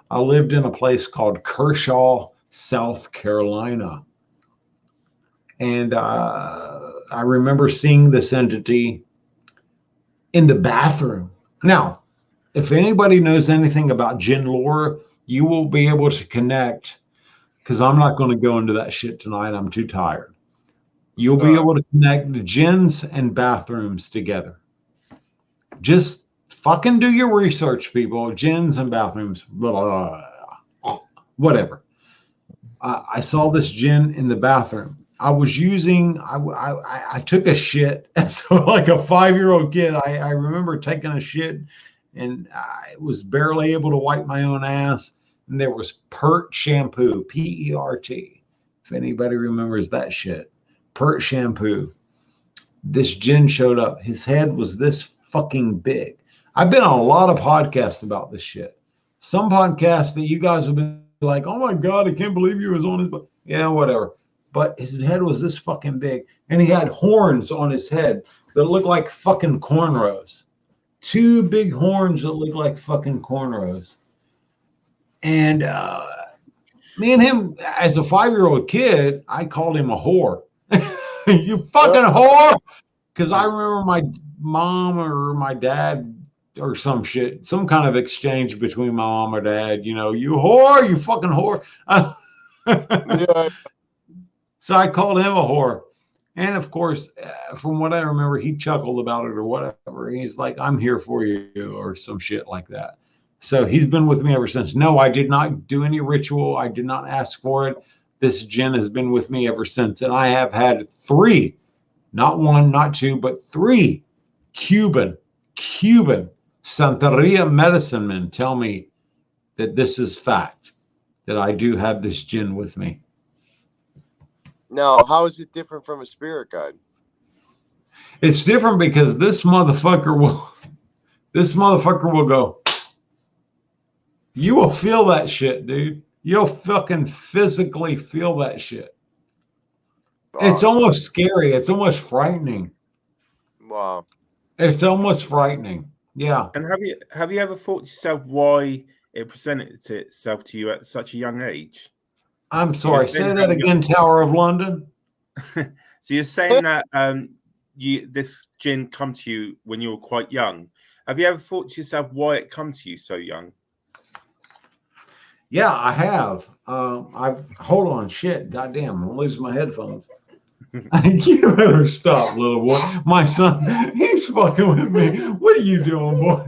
I lived in a place called Kershaw, South Carolina. And I remember seeing this entity in the bathroom. Now, if anybody knows anything about jinn lore, you will be able to connect, because I'm not going to go into that shit tonight. I'm too tired. You'll be able to connect the jinns and bathrooms together. Just Fucking do your research, people. Jinns and bathrooms. Blah, blah, blah. Whatever. I saw this jinn in the bathroom. I was using, I took a shit. So like a 5-year-old kid, I remember taking a shit and I was barely able to wipe my own ass. And there was Pert shampoo, P-E-R-T. If anybody remembers that shit. Pert shampoo. This jinn showed up. His head was this fucking big. I've been on a lot of podcasts about this shit. Some podcasts that you guys have been like, oh my God, I can't believe you was on his book. Yeah, whatever. But his head was this fucking big. And he had horns on his head that looked like fucking cornrows. 2 big horns that looked like fucking cornrows. And me and him, as a 5-year-old kid, I called him a whore. You fucking whore! Because I remember my mom or my dad or some shit, some kind of exchange between my mom or dad, you whore, you fucking whore. Yeah. So I called him a whore. And of course, from what I remember, he chuckled about it or whatever. He's like, I'm here for you or some shit like that. So he's been with me ever since. No, I did not do any ritual. I did not ask for it. This jinn has been with me ever since. And I have had 3, not 1, not 2, but 3 Cuban Santeria medicine men tell me that this is fact, that I do have this jinn with me. Now, how is it different from a spirit guide? It's different because this motherfucker will go, you will feel that shit, dude. You'll fucking physically feel that shit. Awesome. It's almost scary. It's almost frightening. Wow. It's almost frightening. Yeah. And have you ever thought to yourself why it presented itself to you at such a young age? I'm sorry. Say that again, Tower of London. So you're saying that this jinn come to you when you were quite young. Have you ever thought to yourself why it come to you so young? Yeah, I have. Hold on, shit. Goddamn, I'm losing my headphones. You better stop, little boy. My son, he's fucking with me. What are you doing, boy?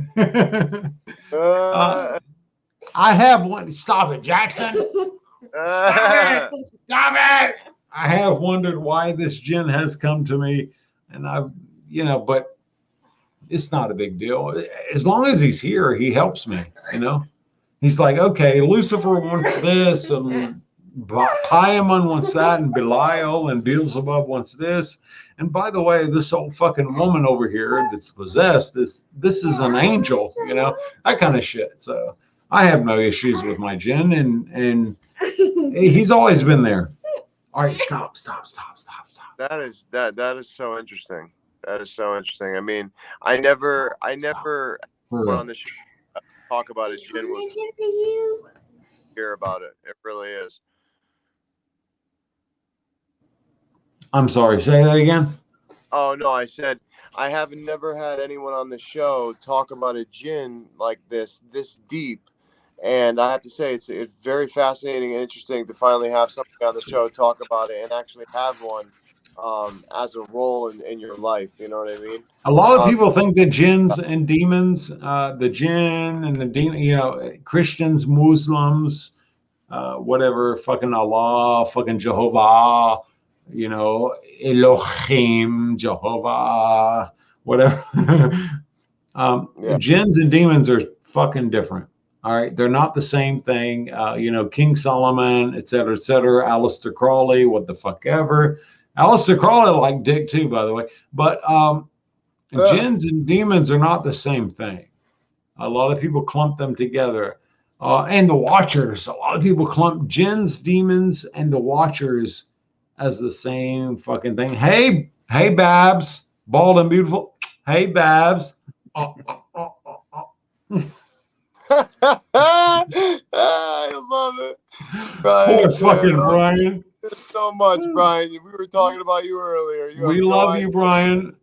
I have one. Stop it, Jackson. Stop it. Stop it. I have wondered why this jinn has come to me. And I've, but it's not a big deal. As long as he's here, he helps me, He's like, okay, Lucifer wants this, and Paimon wants that, and Belial and Beelzebub wants this. And by the way, this old fucking woman over here that's possessed, this is an angel, that kind of shit. So I have no issues with my jinn, and he's always been there. All right, stop. That is so interesting. That is so interesting. I mean, I never went on the show talk about his jinn with hear about it. It really is. I'm sorry, say that again. Oh no, I said I have never had anyone on the show talk about a jinn like this deep, and I have to say it's very fascinating and interesting to finally have somebody on the show talk about it and actually have one as a role in your life. You know what I mean? A lot of people think that jinns and demons, the jinn and the demon, Christians, Muslims, whatever, fucking Allah, fucking Jehovah, Elohim, Jehovah, whatever. Jinns and demons are fucking different. All right. They're not the same thing. King Solomon, et cetera, Aleister Crowley, what the fuck ever. Aleister Crowley like dick too, by the way. But jinns and demons are not the same thing. A lot of people clump them together. And the Watchers. A lot of people clump jinns, demons, and the Watchers as the same fucking thing. Hey, Babs. Bald and beautiful. Hey, Babs. I love it. Brian, poor fucking Brian. So much, Brian. We were talking about you earlier. We love you, Brian.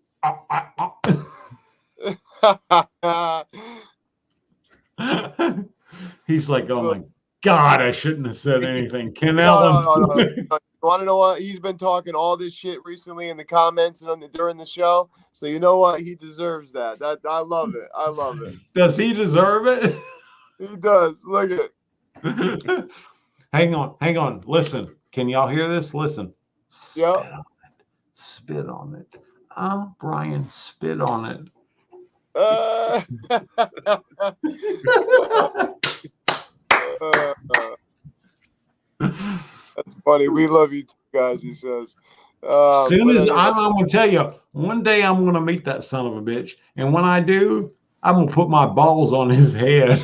He's like, oh my God, I shouldn't have said anything. Can that one? want to know what? He's been talking all this shit recently in the comments and during the show. So you know what? He deserves that. I love it. I love it. Does he deserve it? He does. Look at it. Hang on. Listen. Can y'all hear this? Listen. Yep. Spit on it. Oh, Brian, spit on it. That's funny. We love you too, guys, he says. Soon as I'm going to tell you, one day I'm going to meet that son of a bitch. And when I do, I'm going to put my balls on his head.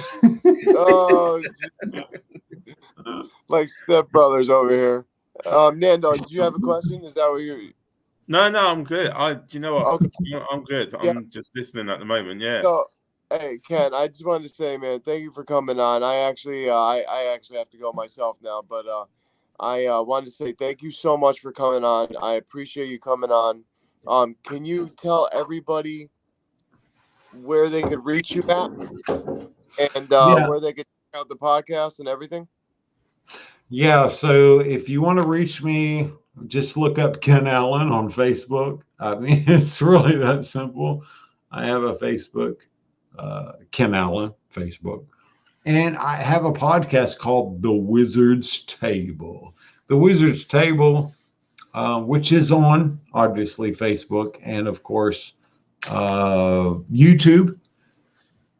Oh, like stepbrothers over here. Nando, did you have a question? Is that what you? No, I'm good. You know what? Okay. I'm good. Yeah. I'm just listening at the moment. Yeah. So, hey, Ken, I just wanted to say, man, thank you for coming on. I actually have to go myself now, but I wanted to say thank you so much for coming on. I appreciate you coming on. Can you tell everybody where they could reach you at, and where they could check out the podcast and everything? Yeah, so if you want to reach me, just look up Ken Allen on Facebook. I mean, it's really that simple. I have a Facebook, Ken Allen Facebook. And I have a podcast called The Wizard's Table. The Wizard's Table, which is on, obviously, Facebook and, of course, YouTube.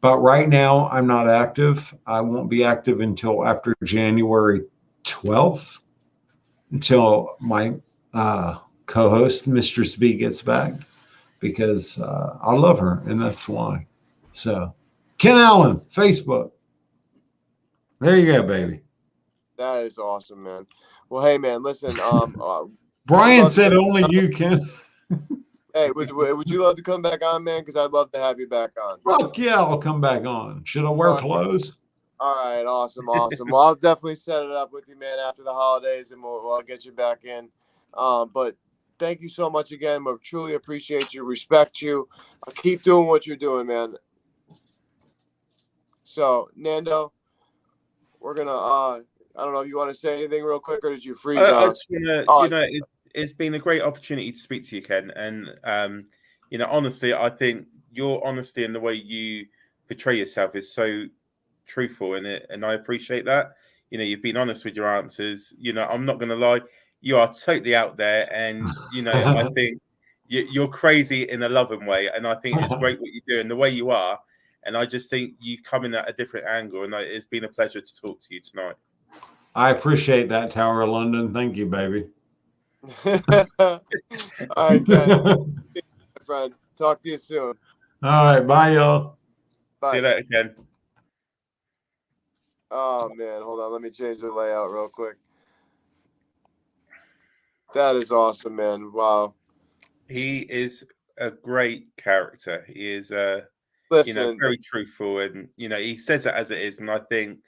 But right now, I'm not active. I won't be active until after January 12th, until my co-host, Mistress B, gets back, because I love her, and that's why. So, Ken Allen, Facebook. There you go, baby. That is awesome, man. Well, hey, man, listen. Brian said only you can. Hey, would you love to come back on, man? Because I'd love to have you back on. Fuck yeah, I'll come back on. Should I wear clothes? All right, awesome. Well, I'll definitely set it up with you, man, after the holidays, and we'll get you back in. But thank you so much again. We truly appreciate you, respect you. Keep doing what you're doing, man. So, Nando, we're gonna. I don't know if you want to say anything real quick, or did you freeze I on? just want to, it's been a great opportunity to speak to you, Ken. And honestly, I think your honesty and the way you portray yourself is so truthful in it, and I appreciate that. You've been honest with your answers. I'm not going to lie, you are totally out there, and I think you're crazy in a loving way, and I think it's great what you do and the way you are. And I just think you come in at a different angle, and it's been a pleasure to talk to you tonight. I appreciate that, Tower of London. Thank you, baby. All right, Ken. Friend, talk to you soon. All right, bye, y'all. Bye. See you later, Ken. Oh, man, hold on. Let me change the layout real quick. That is awesome, man. Wow. He is a great character. He is, very truthful, and he says it as it is. And I think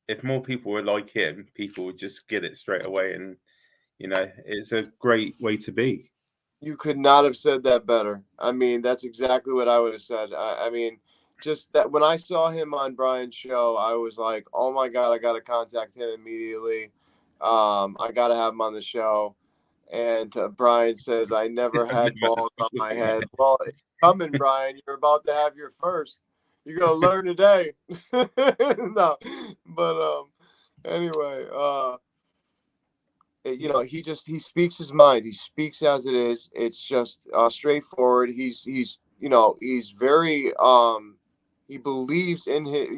if more people were like him, people would just get it straight away. And it's a great way to be. You could not have said that better. I mean, that's exactly what I would have said. I mean, just that when I saw him on Brian's show, I was like, oh my God, I got to contact him immediately. I got to have him on the show. And Brian says, I never had balls on my head. Well, it's coming, Brian. You're about to have your first. You're going to learn today. No, but anyway, he speaks his mind. He speaks as it is. It's just straightforward. He's very he believes in his,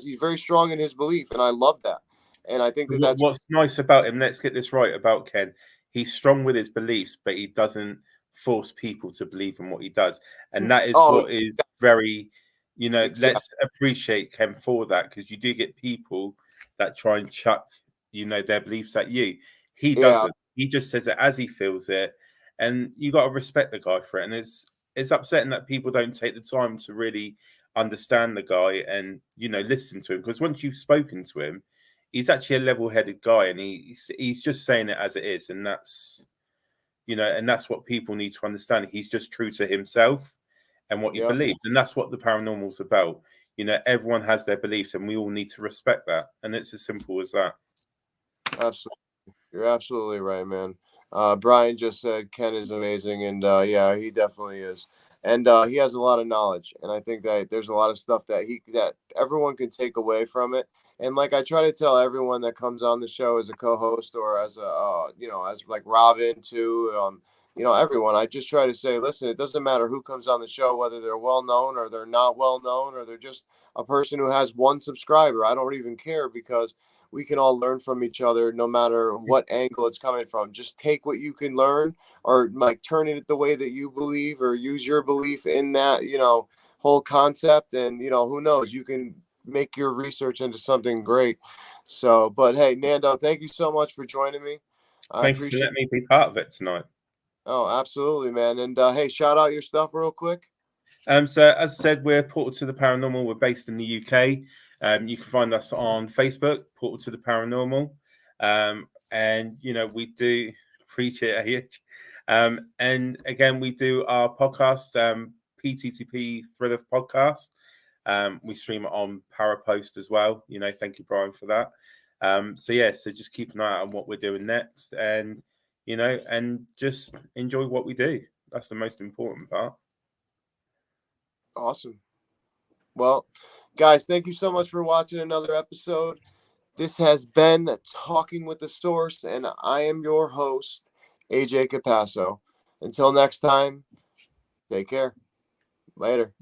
he's very strong in his belief, and I love that. And I think that's what's nice about him. Let's get this right about Ken. He's strong with his beliefs, but he doesn't force people to believe in what he does, and that is what is very, exactly. Let's appreciate Ken for that, because you do get people that try and chuck, their beliefs at you. He doesn't. He just says it as he feels it, and you got to respect the guy for it. And it's upsetting that people don't take the time to really understand the guy and listen to him, because once you've spoken to him, he's actually a level-headed guy, and he's just saying it as it is, and that's what people need to understand. He's just true to himself and what he believes, and that's what the paranormal's about. Everyone has their beliefs, and we all need to respect that, and it's as simple as that. Absolutely. You're absolutely right, man. Brian just said Ken is amazing, and yeah, he definitely is. And he has a lot of knowledge, and I think that there's a lot of stuff that everyone can take away from it. And like I try to tell everyone that comes on the show as a co-host or as a as like Robin too, everyone. I just try to say, listen, it doesn't matter who comes on the show, whether they're well known or they're not well known or they're just a person who has one subscriber. I don't even care because we can all learn from each other no matter what angle it's coming from. Just take what you can learn or like turn it the way that you believe or use your belief in that, whole concept. And, who knows, you can make your research into something great. So, but hey, Nando, thank you so much for joining me. Thank you for letting me be part of it tonight. Oh, absolutely, man. And hey, shout out your stuff real quick. So as I said, we're Portal to the Paranormal. We're based in the UK. You can find us on Facebook, Portal to the Paranormal. And we do preach it. And again, we do our podcast, PTTP Thriller Podcast. We stream it on Parapost as well. Thank you, Brian, for that. So just keep an eye out on what we're doing next, and and just enjoy what we do. That's the most important part. Awesome. Well, guys, thank you so much for watching another episode. This has been Talking with the Source, and I am your host, AJ Capasso. Until next time, take care. Later.